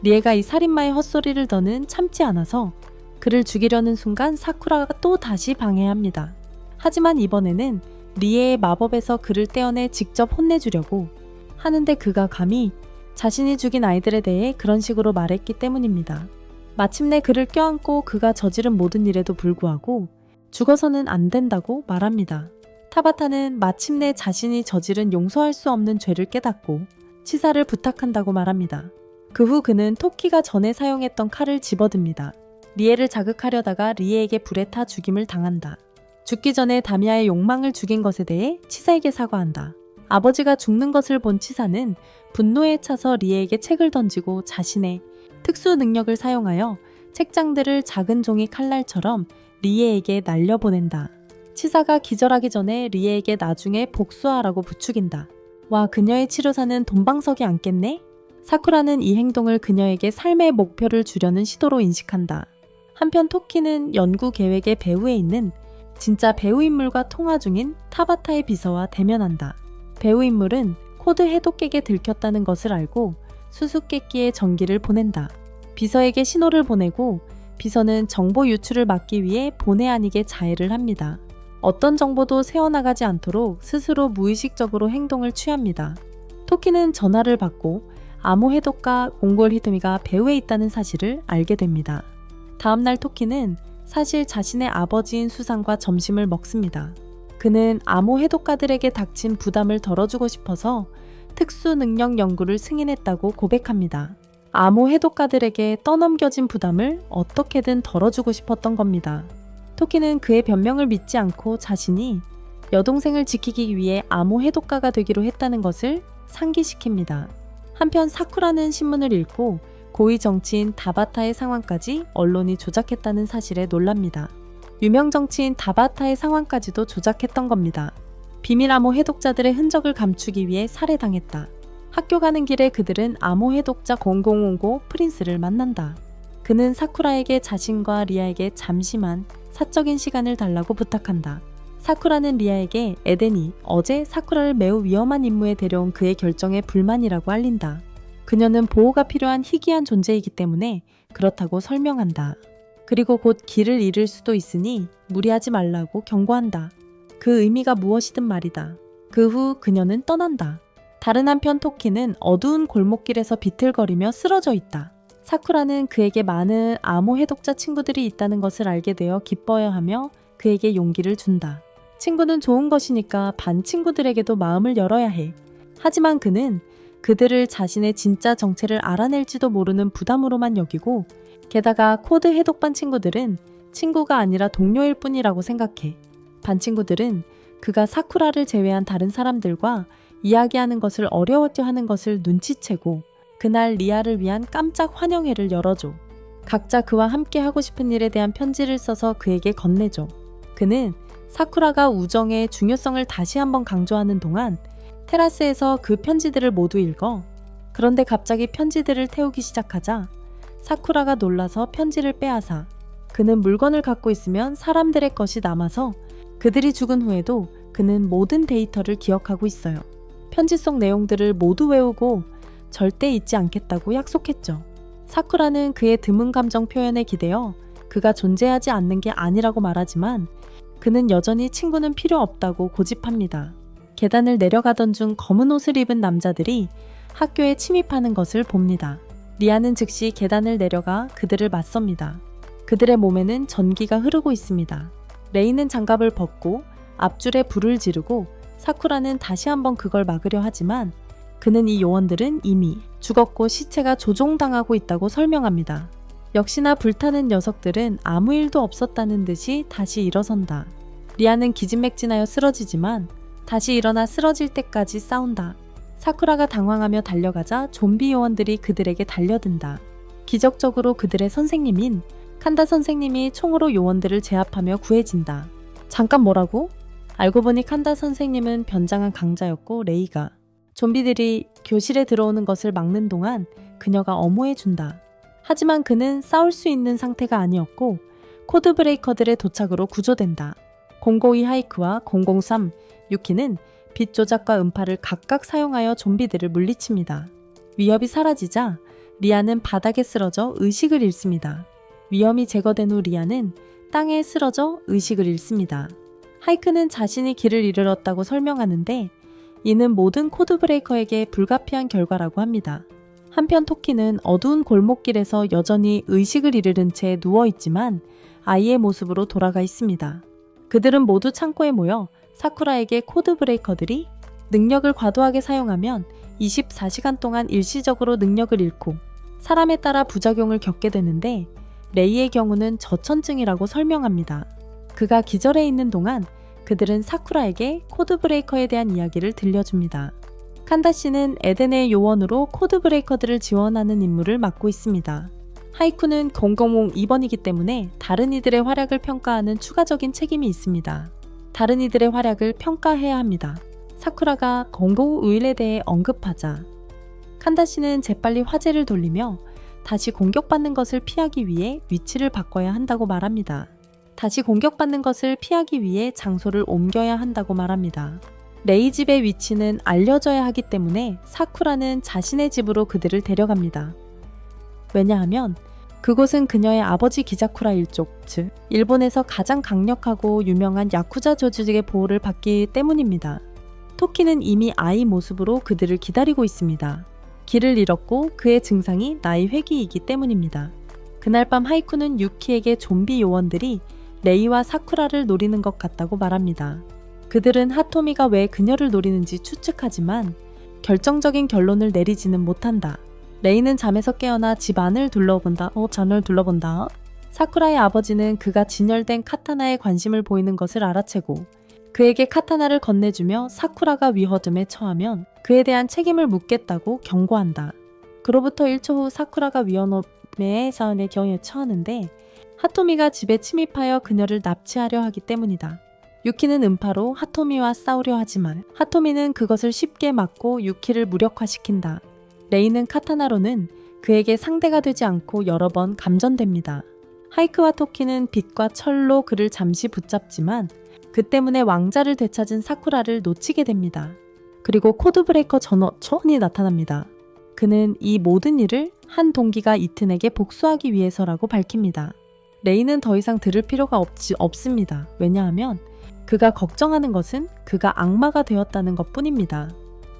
리에가 이 살인마의 헛소리를 더는 참지 않아서 그를 죽이려는 순간 사쿠라가 또 다시 방해합니다. 하지만 이번에는 리에의 마법에서 그를 떼어내 직접 혼내주려고 하는데 그가 감히 자신이 죽인 아이들에 대해 그런 식으로 말했기 때문입니다. 마침내 그를 껴안고 그가 저지른 모든 일에도 불구하고 죽어서는 안 된다고 말합니다. 타바타는 마침내 자신이 저지른 용서할 수 없는 죄를 깨닫고 치사를 부탁한다고 말합니다. 그 후 그는 토키가 전에 사용했던 칼을 집어듭니다. 리에를 자극하려다가 리에에게 불에 타 죽임을 당한다. 죽기 전에 다미아의 욕망을 죽인 것에 대해 치사에게 사과한다. 아버지가 죽는 것을 본 치사는 분노에 차서 리에에게 책을 던지고 자신의 특수 능력을 사용하여 책장들을 작은 종이 칼날처럼 리에에게 날려보낸다. 치사가 기절하기 전에 리에에게 나중에 복수하라고 부추긴다. 와, 그녀의 치료사는 돈방석에 앉겠네? 사쿠라는 이 행동을 그녀에게 삶의 목표를 주려는 시도로 인식한다. 한편 토키는 연구 계획의 배후에 있는 진짜 배우 인물과 통화 중인 타바타의 비서와 대면한다. 배우 인물은 코드 해독객에 들켰다는 것을 알고 수수께끼에 전기를 보낸다. 비서에게 신호를 보내고 비서는 정보 유출을 막기 위해 본의 아니게 자해를 합니다. 어떤 정보도 새어나가지 않도록 스스로 무의식적으로 행동을 취합니다. 토키는 전화를 받고 아모 해독가 옹골 히토미가 배후에 있다는 사실을 알게 됩니다. 다음날 토키는 사실 자신의 아버지인 수상과 점심을 먹습니다. 그는 아모 해독가들에게 닥친 부담을 덜어주고 싶어서 특수 능력 연구를 승인했다고 고백합니다. 아모 해독가들에게 떠넘겨진 부담을 어떻게든 덜어주고 싶었던 겁니다. 토키는 그의 변명을 믿지 않고 자신이 여동생을 지키기 위해 아모 해독가가 되기로 했다는 것을 상기시킵니다. 한편 사쿠라는 신문을 읽고 고위 정치인 다바타의 상황까지 언론이 조작했다는 사실에 놀랍니다. 유명 정치인 다바타의 상황까지도 조작했던 겁니다. 비밀 암호 해독자들의 흔적을 감추기 위해 살해당했다. 학교 가는 길에 그들은 암호 해독자 0059 프린스를 만난다. 그는 사쿠라에게 자신과 리아에게 잠시만 사적인 시간을 달라고 부탁한다. 사쿠라는 리아에게 에덴이 어제 사쿠라를 매우 위험한 임무에 데려온 그의 결정에 불만이라고 알린다. 그녀는 보호가 필요한 희귀한 존재이기 때문에 그렇다고 설명한다. 그리고 곧 길을 잃을 수도 있으니 무리하지 말라고 경고한다. 그 의미가 무엇이든 말이다. 그 후 그녀는 떠난다. 다른 한편 토키는 어두운 골목길에서 비틀거리며 쓰러져 있다. 사쿠라는 그에게 많은 암호 해독자 친구들이 있다는 것을 알게 되어 기뻐해하며 그에게 용기를 준다. 친구는 좋은 것이니까 반 친구들에게도 마음을 열어야 해. 하지만 그는 그들을 자신의 진짜 정체를 알아낼지도 모르는 부담으로만 여기고 게다가 코드 해독반 친구들은 친구가 아니라 동료일 뿐이라고 생각해. 반 친구들은 그가 사쿠라를 제외한 다른 사람들과 이야기하는 것을 어려워져 하는 것을 눈치채고 그날 리아를 위한 깜짝 환영회를 열어줘. 각자 그와 함께 하고 싶은 일에 대한 편지를 써서 그에게 건네줘. 그는 사쿠라가 우정의 중요성을 다시 한번 강조하는 동안 테라스에서 그 편지들을 모두 읽어. 그런데 갑자기 편지들을 태우기 시작하자 사쿠라가 놀라서 편지를 빼앗아. 그는 물건을 갖고 있으면 사람들의 것이 남아서 그들이 죽은 후에도 그는 모든 데이터를 기억하고 있어요. 편지 속 내용들을 모두 외우고 절대 잊지 않겠다고 약속했죠. 사쿠라는 그의 드문 감정 표현에 기대어 그가 존재하지 않는 게 아니라고 말하지만 그는 여전히 친구는 필요 없다고 고집합니다. 계단을 내려가던 중 검은 옷을 입은 남자들이 학교에 침입하는 것을 봅니다. 리아는 즉시 계단을 내려가 그들을 맞섭니다. 그들의 몸에는 전기가 흐르고 있습니다. 레이는 장갑을 벗고 앞줄에 불을 지르고 사쿠라는 다시 한번 그걸 막으려 하지만 그는 이 요원들은 이미 죽었고 시체가 조종당하고 있다고 설명합니다. 역시나 불타는 녀석들은 아무 일도 없었다는 듯이 다시 일어선다. 리아는 기진맥진하여 쓰러지지만 다시 일어나 쓰러질 때까지 싸운다. 사쿠라가 당황하며 달려가자 좀비 요원들이 그들에게 달려든다. 기적적으로 그들의 선생님인 칸다 선생님이 총으로 요원들을 제압하며 구해진다. 잠깐 뭐라고? 알고 보니 칸다 선생님은 변장한 강자였고 레이가 좀비들이 교실에 들어오는 것을 막는 동안 그녀가 엄호해준다. 하지만 그는 싸울 수 있는 상태가 아니었고 코드 브레이커들의 도착으로 구조된다. 002 하이크와 003 유키는 빛 조작과 음파를 각각 사용하여 좀비들을 물리칩니다. 위협이 사라지자 리아는 바닥에 쓰러져 의식을 잃습니다. 위험이 제거된 후 리아는 땅에 쓰러져 의식을 잃습니다. 하이크는 자신이 길을 잃었다고 설명하는데 이는 모든 코드 브레이커에게 불가피한 결과라고 합니다. 한편 토키는 어두운 골목길에서 여전히 의식을 잃은 채 누워있지만 아이의 모습으로 돌아가 있습니다. 그들은 모두 창고에 모여 사쿠라에게 코드 브레이커들이 능력을 과도하게 사용하면 24시간 동안 일시적으로 능력을 잃고 사람에 따라 부작용을 겪게 되는데 레이의 경우는 저천증이라고 설명합니다. 그가 기절해 있는 동안 그들은 사쿠라에게 코드 브레이커에 대한 이야기를 들려줍니다. 칸다 씨는 에덴의 요원으로 코드 브레이커들을 지원하는 임무를 맡고 있습니다. 하이쿠는 0002번이기 때문에 다른 이들의 활약을 평가하는 추가적인 책임이 있습니다. 다른 이들의 활약을 평가해야 합니다. 사쿠라가 001에 대해 언급하자 칸다 씨는 재빨리 화제를 돌리며 다시 공격받는 것을 피하기 위해 위치를 바꿔야 한다고 말합니다. 다시 공격받는 것을 피하기 위해 장소를 옮겨야 한다고 말합니다. 레이 집의 위치는 알려져야 하기 때문에 사쿠라는 자신의 집으로 그들을 데려갑니다. 왜냐하면 그곳은 그녀의 아버지 기자쿠라 일족, 즉 일본에서 가장 강력하고 유명한 야쿠자 조직의 보호를 받기 때문입니다. 토키는 이미 아이 모습으로 그들을 기다리고 있습니다. 길을 잃었고 그의 증상이 나이 회귀이기 때문입니다. 그날 밤 하이쿠는 유키에게 좀비 요원들이 레이와 사쿠라를 노리는 것 같다고 말합니다. 그들은 하토미가 왜 그녀를 노리는지 추측하지만 결정적인 결론을 내리지는 못한다. 레이는 잠에서 깨어나 집 안을 둘러본다. 전을 둘러본다. 사쿠라의 아버지는 그가 진열된 카타나에 관심을 보이는 것을 알아채고 그에게 카타나를 건네주며 사쿠라가 위허듬에 처하면 그에 대한 책임을 묻겠다고 경고한다. 그로부터 1초 후 사쿠라가 위험의 사안의 경우에 처하는데 하토미가 집에 침입하여 그녀를 납치하려 하기 때문이다. 유키는 음파로 하토미와 싸우려 하지만 하토미는 그것을 쉽게 막고 유키를 무력화시킨다. 레이는 카타나로는 그에게 상대가 되지 않고 여러 번 감전됩니다. 하이크와 토키는 빛과 철로 그를 잠시 붙잡지만 그 때문에 왕자를 되찾은 사쿠라를 놓치게 됩니다. 그리고 코드브레이커 전원이 나타납니다. 그는 이 모든 일을 한 동기가 이튼에게 복수하기 위해서라고 밝힙니다. 레이는 더 이상 들을 필요가 없습니다. 왜냐하면 그가 걱정하는 것은 그가 악마가 되었다는 것뿐입니다.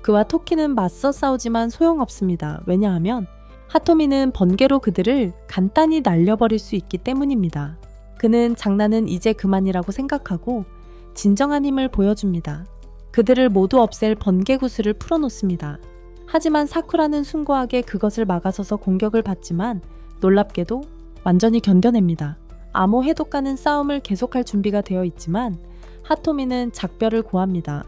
그와 토키는 맞서 싸우지만 소용없습니다. 왜냐하면 하토미는 번개로 그들을 간단히 날려버릴 수 있기 때문입니다. 그는 장난은 이제 그만이라고 생각하고 진정한 힘을 보여줍니다. 그들을 모두 없앨 번개 구슬을 풀어놓습니다. 하지만 사쿠라는 숭고하게 그것을 막아서서 공격을 받지만 놀랍게도 완전히 견뎌냅니다. 암호 해독가는 싸움을 계속할 준비가 되어 있지만 하토미는 작별을 고합니다.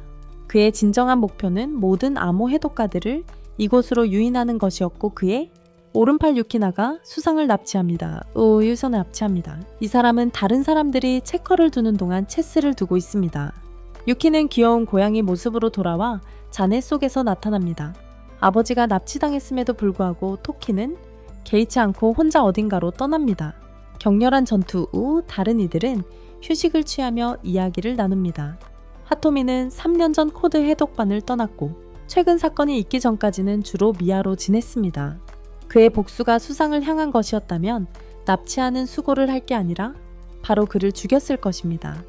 그의 진정한 목표는 모든 암호 해독가들을 이곳으로 유인하는 것이었고 그의 오른팔 유키나가 수상을 납치합니다. 유선을 납치합니다. 이 사람은 다른 사람들이 체커를 두는 동안 체스를 두고 있습니다. 유키는 귀여운 고양이 모습으로 돌아와 잔해 속에서 나타납니다. 아버지가 납치당했음에도 불구하고 토키는 개의치 않고 혼자 어딘가로 떠납니다. 격렬한 전투 후 다른 이들은 휴식을 취하며 이야기를 나눕니다. 하토미는 3년 전 코드 해독반을 떠났고 최근 사건이 있기 전까지는 주로 미아로 지냈습니다. 그의 복수가 수상을 향한 것이었다면 납치하는 수고를 할 게 아니라 바로 그를 죽였을 것입니다.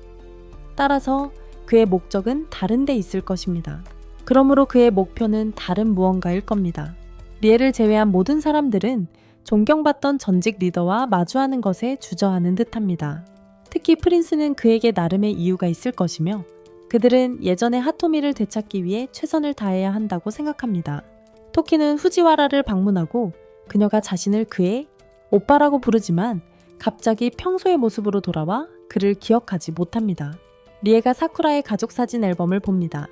따라서 그의 목적은 다른 데 있을 것입니다. 그러므로 그의 목표는 다른 무언가일 겁니다. 리에를 제외한 모든 사람들은 존경받던 전직 리더와 마주하는 것에 주저하는 듯합니다. 특히 프린스는 그에게 나름의 이유가 있을 것이며 그들은 예전에 하토미를 되찾기 위해 최선을 다해야 한다고 생각합니다. 토키는 후지와라를 방문하고 그녀가 자신을 그의 오빠라고 부르지만 갑자기 평소의 모습으로 돌아와 그를 기억하지 못합니다. 리에가 사쿠라의 가족 사진 앨범을 봅니다.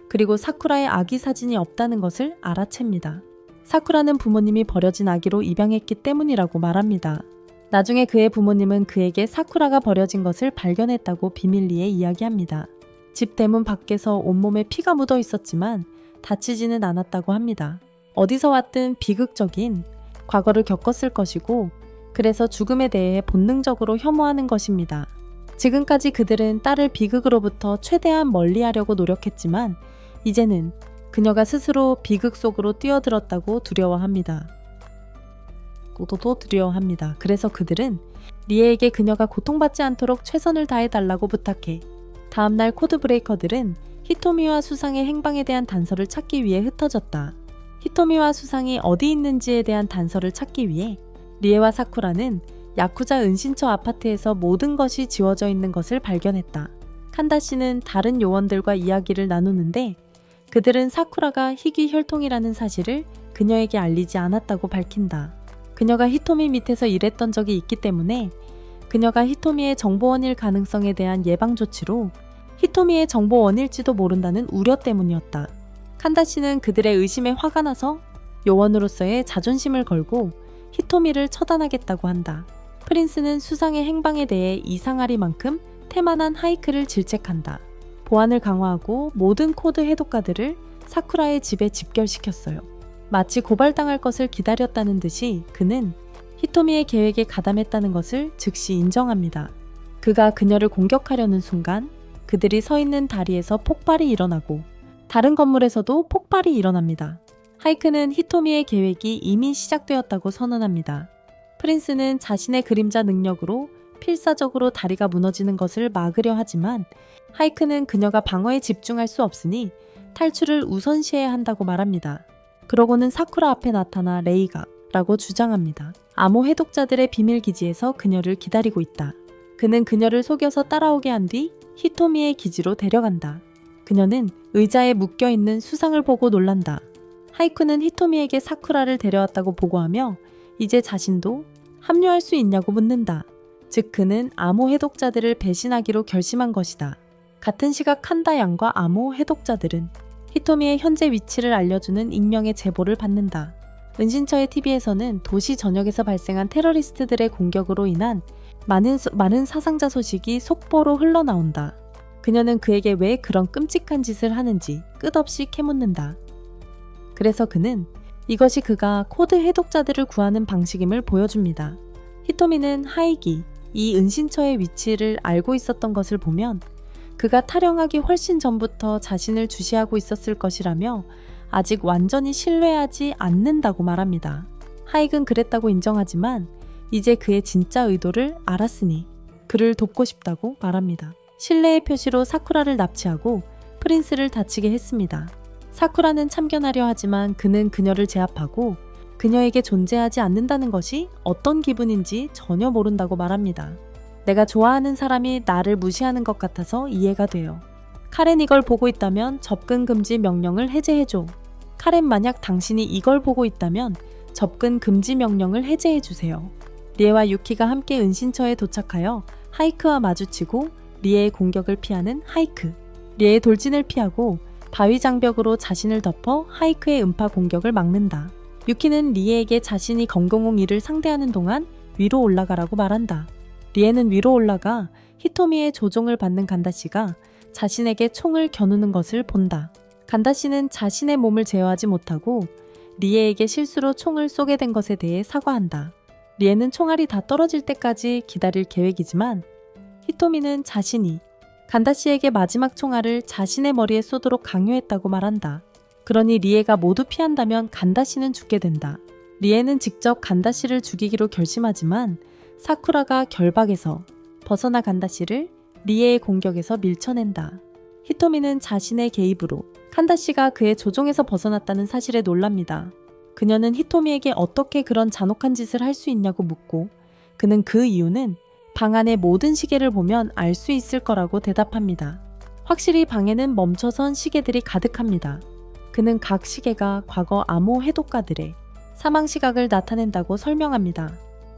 그리고 사쿠라의 아기 사진이 없다는 것을 알아챕니다. 사쿠라는 부모님이 버려진 아기로 입양했기 때문이라고 말합니다. 나중에 그의 부모님은 그에게 사쿠라가 버려진 것을 발견했다고 비밀리에 이야기합니다. 집 대문 밖에서 온몸에 피가 묻어 있었지만 다치지는 않았다고 합니다. 어디서 왔든 비극적인 과거를 겪었을 것이고 그래서 죽음에 대해 본능적으로 혐오하는 것입니다. 지금까지 그들은 딸을 비극으로부터 최대한 멀리하려고 노력했지만 이제는 그녀가 스스로 비극 속으로 뛰어들었다고 두려워합니다. 그래서 그들은 리에에게 그녀가 고통받지 않도록 최선을 다해달라고 부탁해. 다음날 코드브레이커들은 히토미와 수상의 행방에 대한 단서를 찾기 위해 흩어졌다. 히토미와 수상이 어디 있는지에 대한 단서를 찾기 위해 리에와 사쿠라는 야쿠자 은신처 아파트에서 모든 것이 지워져 있는 것을 발견했다. 칸다씨는 다른 요원들과 이야기를 나누는데 그들은 사쿠라가 희귀 혈통이라는 사실을 그녀에게 알리지 않았다고 밝힌다. 그녀가 히토미 밑에서 일했던 적이 있기 때문에 그녀가 히토미의 정보원일 가능성에 대한 예방 조치로 히토미의 정보원일지도 모른다는 우려 때문이었다. 칸다씨는 그들의 의심에 화가 나서 요원으로서의 자존심을 걸고 히토미를 처단하겠다고 한다. 프린스는 수상의 행방에 대해 이상하리만큼 태만한 하이크를 질책한다. 보안을 강화하고 모든 코드 해독가들을 사쿠라의 집에 집결시켰어요. 마치 고발당할 것을 기다렸다는 듯이 그는 히토미의 계획에 가담했다는 것을 즉시 인정합니다. 그가 그녀를 공격하려는 순간 그들이 서 있는 다리에서 폭발이 일어나고 다른 건물에서도 폭발이 일어납니다. 하이크는 히토미의 계획이 이미 시작되었다고 선언합니다. 프린스는 자신의 그림자 능력으로 필사적으로 다리가 무너지는 것을 막으려 하지만 하이크는 그녀가 방어에 집중할 수 없으니 탈출을 우선시해야 한다고 말합니다. 그러고는 사쿠라 앞에 나타나 레이가 라고 주장합니다. 암호 해독자들의 비밀기지에서 그녀를 기다리고 있다. 그는 그녀를 속여서 따라오게 한 뒤 히토미의 기지로 데려간다. 그녀는 의자에 묶여있는 수상을 보고 놀란다. 하이쿠는 히토미에게 사쿠라를 데려왔다고 보고하며 이제 자신도 합류할 수 있냐고 묻는다. 즉 그는 암호 해독자들을 배신하기로 결심한 것이다. 같은 시각 칸다 양과 암호 해독자들은 히토미의 현재 위치를 알려주는 익명의 제보를 받는다. 은신처의 TV에서는 도시 전역에서 발생한 테러리스트들의 공격으로 인한 많은 사상자 소식이 속보로 흘러나온다. 그녀는 그에게 왜 그런 끔찍한 짓을 하는지 끝없이 캐묻는다. 그래서 그는 이것이 그가 코드 해독자들을 구하는 방식임을 보여줍니다. 히토미는 하이기, 이 은신처의 위치를 알고 있었던 것을 보면 그가 탈영하기 훨씬 전부터 자신을 주시하고 있었을 것이라며 아직 완전히 신뢰하지 않는다고 말합니다. 하익은 그랬다고 인정하지만 이제 그의 진짜 의도를 알았으니 그를 돕고 싶다고 말합니다. 신뢰의 표시로 사쿠라를 납치하고 프린스를 다치게 했습니다. 사쿠라는 참견하려 하지만 그는 그녀를 제압하고 그녀에게 존재하지 않는다는 것이 어떤 기분인지 전혀 모른다고 말합니다. 내가 좋아하는 사람이 나를 무시하는 것 같아서 이해가 돼요. 카렌 이걸 보고 있다면 접근 금지 명령을 해제해줘. 카렌 만약 당신이 이걸 보고 있다면 접근 금지 명령을 해제해주세요. 리에와 유키가 함께 은신처에 도착하여 하이크와 마주치고 리에의 공격을 피하는 하이크. 리에의 돌진을 피하고 바위 장벽으로 자신을 덮어 하이크의 음파 공격을 막는다. 유키는 리에에게 자신이 건공홍 이를 상대하는 동안 위로 올라가라고 말한다. 리에는 위로 올라가 히토미의 조종을 받는 간다씨가 자신에게 총을 겨누는 것을 본다. 간다씨는 자신의 몸을 제어하지 못하고 리에에게 실수로 총을 쏘게 된 것에 대해 사과한다. 리에는 총알이 다 떨어질 때까지 기다릴 계획이지만 히토미는 자신이 간다씨에게 마지막 총알을 자신의 머리에 쏘도록 강요했다고 말한다. 그러니 리에가 모두 피한다면 간다씨는 죽게 된다. 리에는 직접 간다씨를 죽이기로 결심하지만 사쿠라가 결박에서 벗어나 간다씨를 리에의 공격에서 밀쳐낸다. 히토미는 자신의 개입으로 칸다씨가 그의 조종에서 벗어났다는 사실에 놀랍니다. 그녀는 히토미에게 어떻게 그런 잔혹한 짓을 할 수 있냐고 묻고 그는 그 이유는 방 안의 모든 시계를 보면 알 수 있을 거라고 대답합니다. 확실히 방에는 멈춰선 시계들이 가득합니다. 그는 각 시계가 과거 암호 해독가들의 사망 시각을 나타낸다고 설명합니다.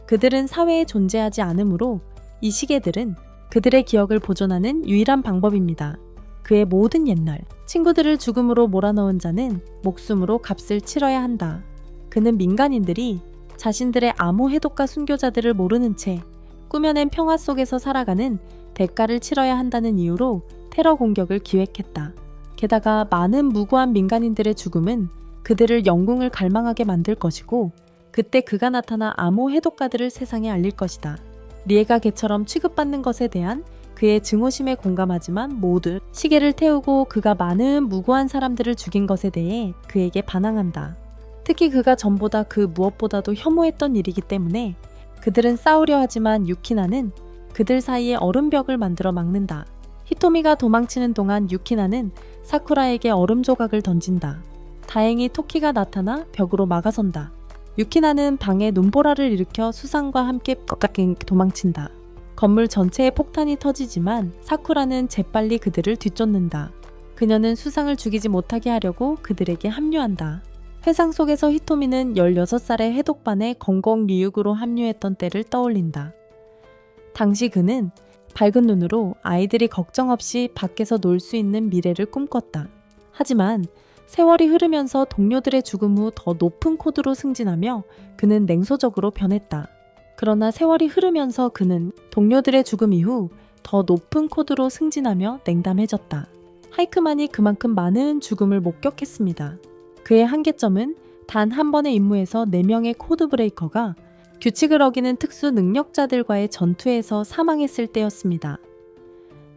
그들은 사회에 존재하지 않으므로 이 시계들은 그들의 기억을 보존하는 유일한 방법입니다. 그의 모든 옛날 친구들을 죽음으로 몰아넣은 자는 목숨으로 값을 치러야 한다. 그는 민간인들이 자신들의 암호 해독가 순교자들을 모르는 채 꾸며낸 평화 속에서 살아가는 대가를 치러야 한다는 이유로 테러 공격을 기획했다. 게다가 많은 무고한 민간인들의 죽음은 그들을 영궁을 갈망하게 만들 것이고 그때 그가 나타나 암호 해독가들을 세상에 알릴 것이다. 리에가 개처럼 취급받는 것에 대한 그의 증오심에 공감하지만 모두 시계를 태우고 그가 많은 무고한 사람들을 죽인 것에 대해 그에게 반항한다. 특히 그가 전보다 그 무엇보다도 혐오했던 일이기 때문에 그들은 싸우려 하지만 유키나는 그들 사이에 얼음벽을 만들어 막는다. 히토미가 도망치는 동안 유키나는 사쿠라에게 얼음 조각을 던진다. 다행히 토키가 나타나 벽으로 막아선다. 유키나는 방에 눈보라를 일으켜 수상과 함께 도망친다. 건물 전체에 폭탄이 터지지만 사쿠라는 재빨리 그들을 뒤쫓는다. 그녀는 수상을 죽이지 못하게 하려고 그들에게 합류한다. 회상 속에서 히토미는 16살의 해독반에 건공리육으로 합류했던 때를 떠올린다. 당시 그는 밝은 눈으로 아이들이 걱정 없이 밖에서 놀 수 있는 미래를 꿈꿨다. 하지만 세월이 흐르면서 동료들의 죽음 후 더 높은 코드로 승진하며 그는 냉소적으로 변했다. 그러나 세월이 흐르면서 그는 동료들의 죽음 이후 더 높은 코드로 승진하며 냉담해졌다. 하이크만이 그만큼 많은 죽음을 목격했습니다. 그의 한계점은 단 한 번의 임무에서 4명의 코드 브레이커가 규칙을 어기는 특수 능력자들과의 전투에서 사망했을 때였습니다.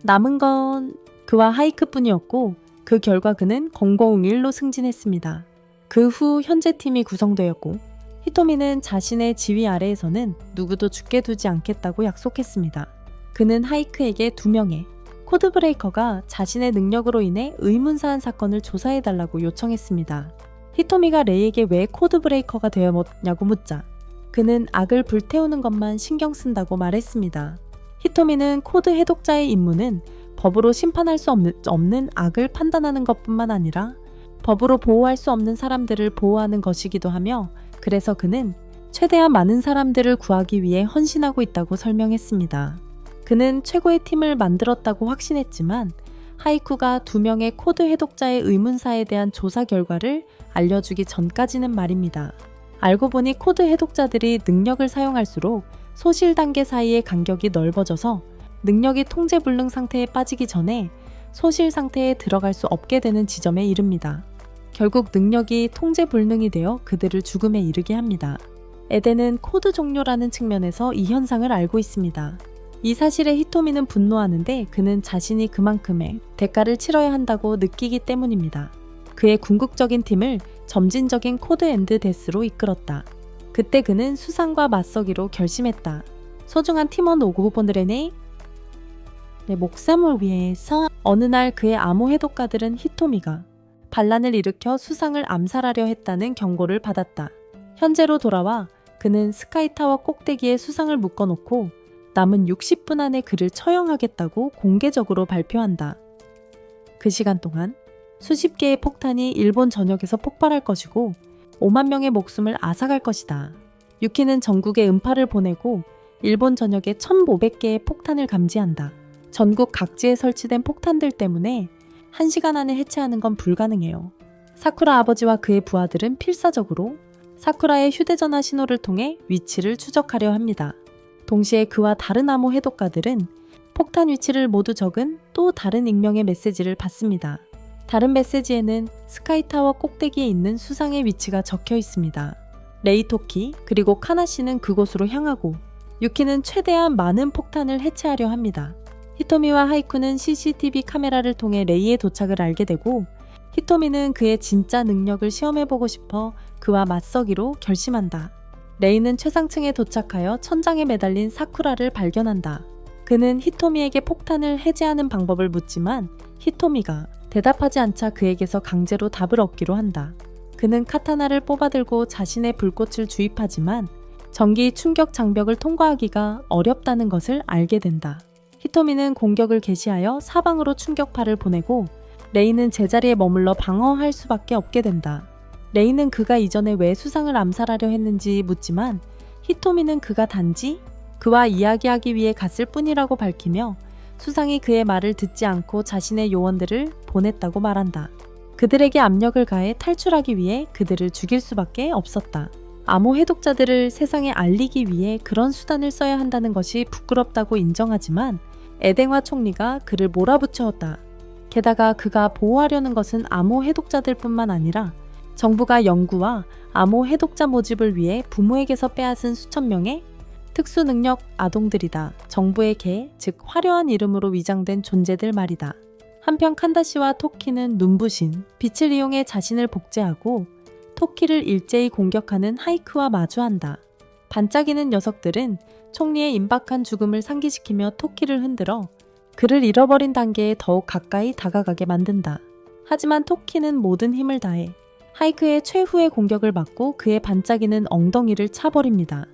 남은 건 그와 하이크뿐이었고 그 결과 그는 001로 승진했습니다. 그 후 현재 팀이 구성되었고 히토미는 자신의 지위 아래에서는 누구도 죽게 두지 않겠다고 약속했습니다. 그는 하이크에게 2명의 코드브레이커가 자신의 능력으로 인해 의문사한 사건을 조사해달라고 요청했습니다. 히토미가 레이에게 왜 코드브레이커가 되었냐고 묻자 그는 악을 불태우는 것만 신경 쓴다고 말했습니다. 히토미는 코드 해독자의 임무는 법으로 심판할 수 없는 악을 판단하는 것뿐만 아니라 법으로 보호할 수 없는 사람들을 보호하는 것이기도 하며 그래서 그는 최대한 많은 사람들을 구하기 위해 헌신하고 있다고 설명했습니다. 그는 최고의 팀을 만들었다고 확신했지만 하이쿠가 2명의 코드 해독자의 의문사에 대한 조사 결과를 알려주기 전까지는 말입니다. 알고 보니 코드 해독자들이 능력을 사용할수록 소실 단계 사이의 간격이 넓어져서 능력이 통제불능 상태에 빠지기 전에 소실 상태에 들어갈 수 없게 되는 지점에 이릅니다. 결국 능력이 통제불능이 되어 그들을 죽음에 이르게 합니다. 에덴은 코드 종료라는 측면에서 이 현상을 알고 있습니다. 이 사실에 히토미는 분노하는데 그는 자신이 그만큼의 대가를 치러야 한다고 느끼기 때문입니다. 그의 궁극적인 팀을 점진적인 코드 앤드 데스로 이끌었다. 그때 그는 수상과 맞서기로 결심했다. 소중한 팀원 오고분들의 목숨을 위해서 어느 날 그의 암호 해독가들은 히토미가 반란을 일으켜 수상을 암살하려 했다는 경고를 받았다. 현재로 돌아와 그는 스카이타워 꼭대기에 수상을 묶어놓고 남은 60분 안에 그를 처형하겠다고 공개적으로 발표한다. 그 시간 동안 수십 개의 폭탄이 일본 전역에서 폭발할 것이고 5만 명의 목숨을 앗아갈 것이다. 유키는 전국에 음파를 보내고 일본 전역에 1,500개의 폭탄을 감지한다. 전국 각지에 설치된 폭탄들 때문에 1시간 안에 해체하는 건 불가능해요. 사쿠라 아버지와 그의 부하들은 필사적으로 사쿠라의 휴대전화 신호를 통해 위치를 추적하려 합니다. 동시에 그와 다른 암호 해독가들은 폭탄 위치를 모두 적은 또 다른 익명의 메시지를 받습니다. 다른 메시지에는 스카이타워 꼭대기에 있는 수상의 위치가 적혀 있습니다. 레이토키 그리고 카나씨는 그곳으로 향하고 유키는 최대한 많은 폭탄을 해체하려 합니다. 히토미와 하이쿠는 CCTV 카메라를 통해 레이의 도착을 알게 되고 히토미는 그의 진짜 능력을 시험해보고 싶어 그와 맞서기로 결심한다. 레이는 최상층에 도착하여 천장에 매달린 사쿠라를 발견한다. 그는 히토미에게 폭탄을 해제하는 방법을 묻지만 히토미가 대답하지 않자 그에게서 강제로 답을 얻기로 한다. 그는 카타나를 뽑아들고 자신의 불꽃을 주입하지만 전기 충격 장벽을 통과하기가 어렵다는 것을 알게 된다. 히토미는 공격을 개시하여 사방으로 충격파를 보내고 레이는 제자리에 머물러 방어할 수밖에 없게 된다. 레이는 그가 이전에 왜 수상을 암살하려 했는지 묻지만 히토미는 그가 단지 그와 이야기하기 위해 갔을 뿐이라고 밝히며 수상이 그의 말을 듣지 않고 자신의 요원들을 보냈다고 말한다. 그들에게 압력을 가해 탈출하기 위해 그들을 죽일 수밖에 없었다. 암호 해독자들을 세상에 알리기 위해 그런 수단을 써야 한다는 것이 부끄럽다고 인정하지만 에덴화 총리가 그를 몰아붙였다. 게다가 그가 보호하려는 것은 암호 해독자들 뿐만 아니라 정부가 연구와 암호 해독자 모집을 위해 부모에게서 빼앗은 수천 명의 특수능력 아동들이다. 정부의 개, 즉 화려한 이름으로 위장된 존재들 말이다. 한편 칸다시와 토키는 눈부신 빛을 이용해 자신을 복제하고 토키를 일제히 공격하는 하이크와 마주한다. 반짝이는 녀석들은 총리의 임박한 죽음을 상기시키며 토키를 흔들어 그를 잃어버린 단계에 더욱 가까이 다가가게 만든다. 하지만 토키는 모든 힘을 다해 하이크의 최후의 공격을 막고 그의 반짝이는 엉덩이를 차버립니다.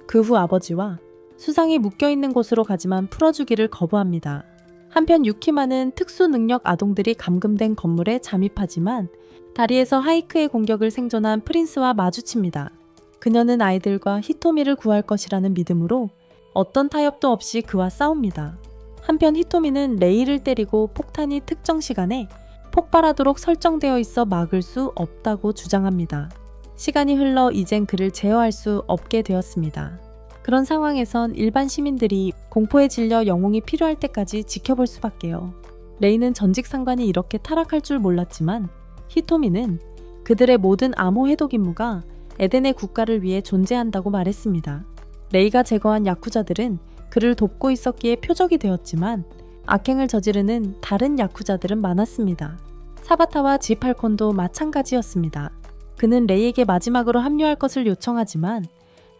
그 후 아버지와 수상이 묶여있는 곳으로 가지만 풀어주기를 거부합니다. 한편 유키마는 특수능력 아동들이 감금된 건물에 잠입하지만 다리에서 하이크의 공격을 생존한 프린스와 마주칩니다. 그녀는 아이들과 히토미를 구할 것이라는 믿음으로 어떤 타협도 없이 그와 싸웁니다. 한편 히토미는 레이를 때리고 폭탄이 특정 시간에 폭발하도록 설정되어 있어 막을 수 없다고 주장합니다. 시간이 흘러 이젠 그를 제어할 수 없게 되었습니다. 그런 상황에선 일반 시민들이 공포에 질려 영웅이 필요할 때까지 지켜볼 수밖에요. 레이는 전직 상관이 이렇게 타락할 줄 몰랐지만 히토미는 그들의 모든 암호 해독 임무가 에덴의 국가를 위해 존재한다고 말했습니다. 레이가 제거한 야쿠자들은 그를 돕고 있었기에 표적이 되었지만 악행을 저지르는 다른 야쿠자들은 많았습니다. 사바타와 지팔콘도 마찬가지였습니다. 그는 레이에게 마지막으로 합류할 것을 요청하지만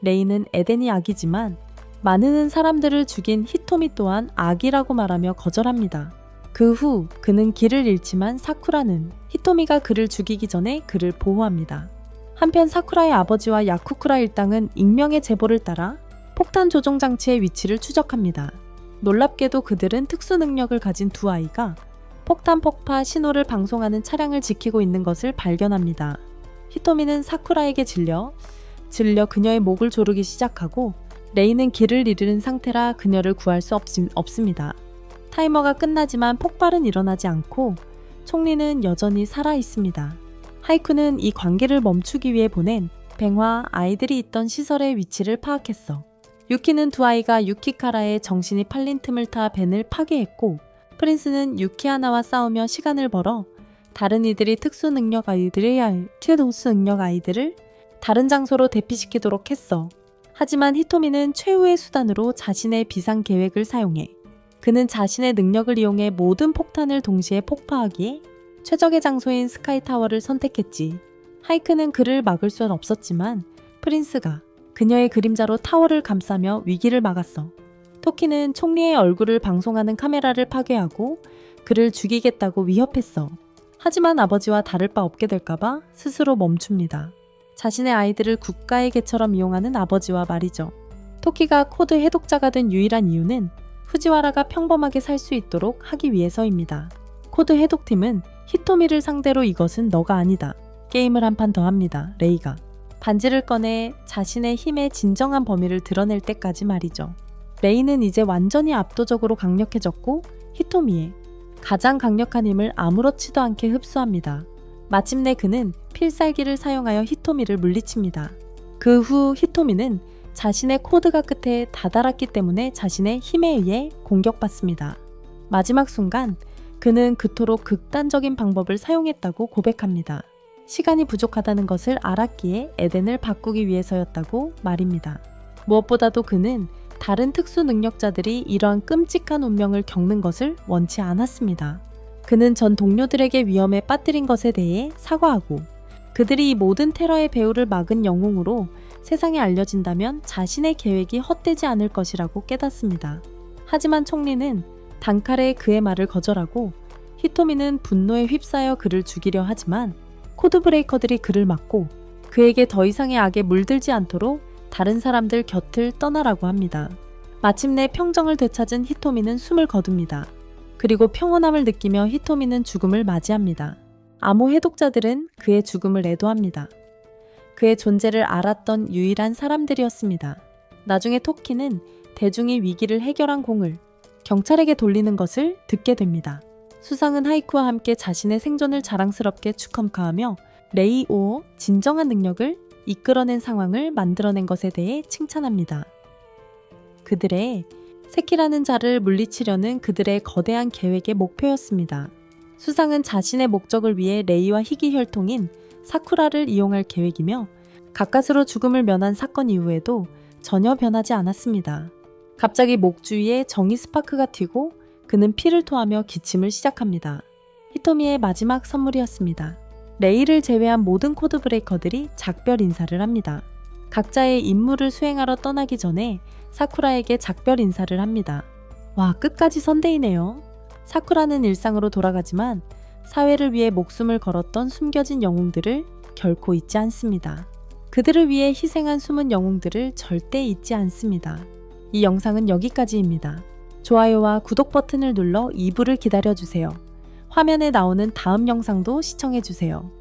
레이는 에덴이 악이지만 많은 사람들을 죽인 히토미 또한 악이라고 말하며 거절합니다. 그 후 그는 길을 잃지만 사쿠라는 히토미가 그를 죽이기 전에 그를 보호합니다. 한편 사쿠라의 아버지와 야쿠쿠라 일당은 익명의 제보를 따라 폭탄 조종 장치의 위치를 추적합니다. 놀랍게도 그들은 특수 능력을 가진 두 아이가 폭탄 폭파 신호를 방송하는 차량을 지키고 있는 것을 발견합니다. 히토미는 사쿠라에게 질려 그녀의 목을 조르기 시작하고 레이는 길을 잃은 상태라 그녀를 구할 수 없습니다. 타이머가 끝나지만 폭발은 일어나지 않고 총리는 여전히 살아 있습니다. 하이쿠는 이 관계를 멈추기 위해 보낸 뱅화 아이들이 있던 시설의 위치를 파악했어. 유키는 두 아이가 유키카라의 정신이 팔린 틈을 타 벤을 파괴했고 프린스는 유키하나와 싸우며 시간을 벌어 다른 이들이 특수 능력 아이들을 다른 장소로 대피시키도록 했어. 하지만 히토미는 최후의 수단으로 자신의 비상 계획을 사용해 그는 자신의 능력을 이용해 모든 폭탄을 동시에 폭파하기에 최적의 장소인 스카이타워를 선택했지. 하이크는 그를 막을 수는 없었지만 프린스가 그녀의 그림자로 타워를 감싸며 위기를 막았어. 토키는 총리의 얼굴을 방송하는 카메라를 파괴하고 그를 죽이겠다고 위협했어. 하지만 아버지와 다를 바 없게 될까봐 스스로 멈춥니다. 자신의 아이들을 국가의 개처럼 이용하는 아버지와 말이죠. 토키가 코드 해독자가 된 유일한 이유는 후지와라가 평범하게 살 수 있도록 하기 위해서입니다. 코드 해독팀은 히토미를 상대로 이것은 너가 아니다. 게임을 한 판 더 합니다. 레이가 반지를 꺼내 자신의 힘의 진정한 범위를 드러낼 때까지 말이죠. 레이는 이제 완전히 압도적으로 강력해졌고 히토미의 가장 강력한 힘을 아무렇지도 않게 흡수합니다. 마침내 그는 필살기를 사용하여 히토미를 물리칩니다. 그 후 히토미는 자신의 코드가 끝에 다다랐기 때문에 자신의 힘에 의해 공격받습니다. 마지막 순간 그는 그토록 극단적인 방법을 사용했다고 고백합니다. 시간이 부족하다는 것을 알았기에 에덴을 바꾸기 위해서였다고 말입니다. 무엇보다도 그는 다른 특수 능력자들이 이러한 끔찍한 운명을 겪는 것을 원치 않았습니다. 그는 전 동료들에게 위험에 빠뜨린 것에 대해 사과하고 그들이 이 모든 테러의 배후를 막은 영웅으로 세상에 알려진다면 자신의 계획이 헛되지 않을 것이라고 깨닫습니다. 하지만 총리는 단칼에 그의 말을 거절하고 히토미는 분노에 휩싸여 그를 죽이려 하지만 코드 브레이커들이 그를 막고 그에게 더 이상의 악에 물들지 않도록 다른 사람들 곁을 떠나라고 합니다. 마침내 평정을 되찾은 히토미는 숨을 거둡니다. 그리고 평온함을 느끼며 히토미는 죽음을 맞이합니다. 암호 해독자들은 그의 죽음을 애도합니다. 그의 존재를 알았던 유일한 사람들이었습니다. 나중에 토키는 대중이 위기를 해결한 공을 경찰에게 돌리는 것을 듣게 됩니다. 수상은 하이쿠와 함께 자신의 생존을 자랑스럽게 축하하며 레이오의 진정한 능력을 이끌어낸 상황을 만들어낸 것에 대해 칭찬합니다. 그들의 세키라는 자를 물리치려는 그들의 거대한 계획의 목표였습니다. 수상은 자신의 목적을 위해 레이와 희귀 혈통인 사쿠라를 이용할 계획이며 가까스로 죽음을 면한 사건 이후에도 전혀 변하지 않았습니다. 갑자기 목 주위에 정의 스파크가 튀고 그는 피를 토하며 기침을 시작합니다. 히토미의 마지막 선물이었습니다. 레이를 제외한 모든 코드 브레이커들이 작별 인사를 합니다. 각자의 임무를 수행하러 떠나기 전에 사쿠라에게 작별 인사를 합니다. 와, 끝까지 선대이네요. 사쿠라는 일상으로 돌아가지만 사회를 위해 목숨을 걸었던 숨겨진 영웅들을 결코 잊지 않습니다. 그들을 위해 희생한 숨은 영웅들을 절대 잊지 않습니다. 이 영상은 여기까지입니다. 좋아요와 구독 버튼을 눌러 2부를 기다려주세요. 화면에 나오는 다음 영상도 시청해주세요.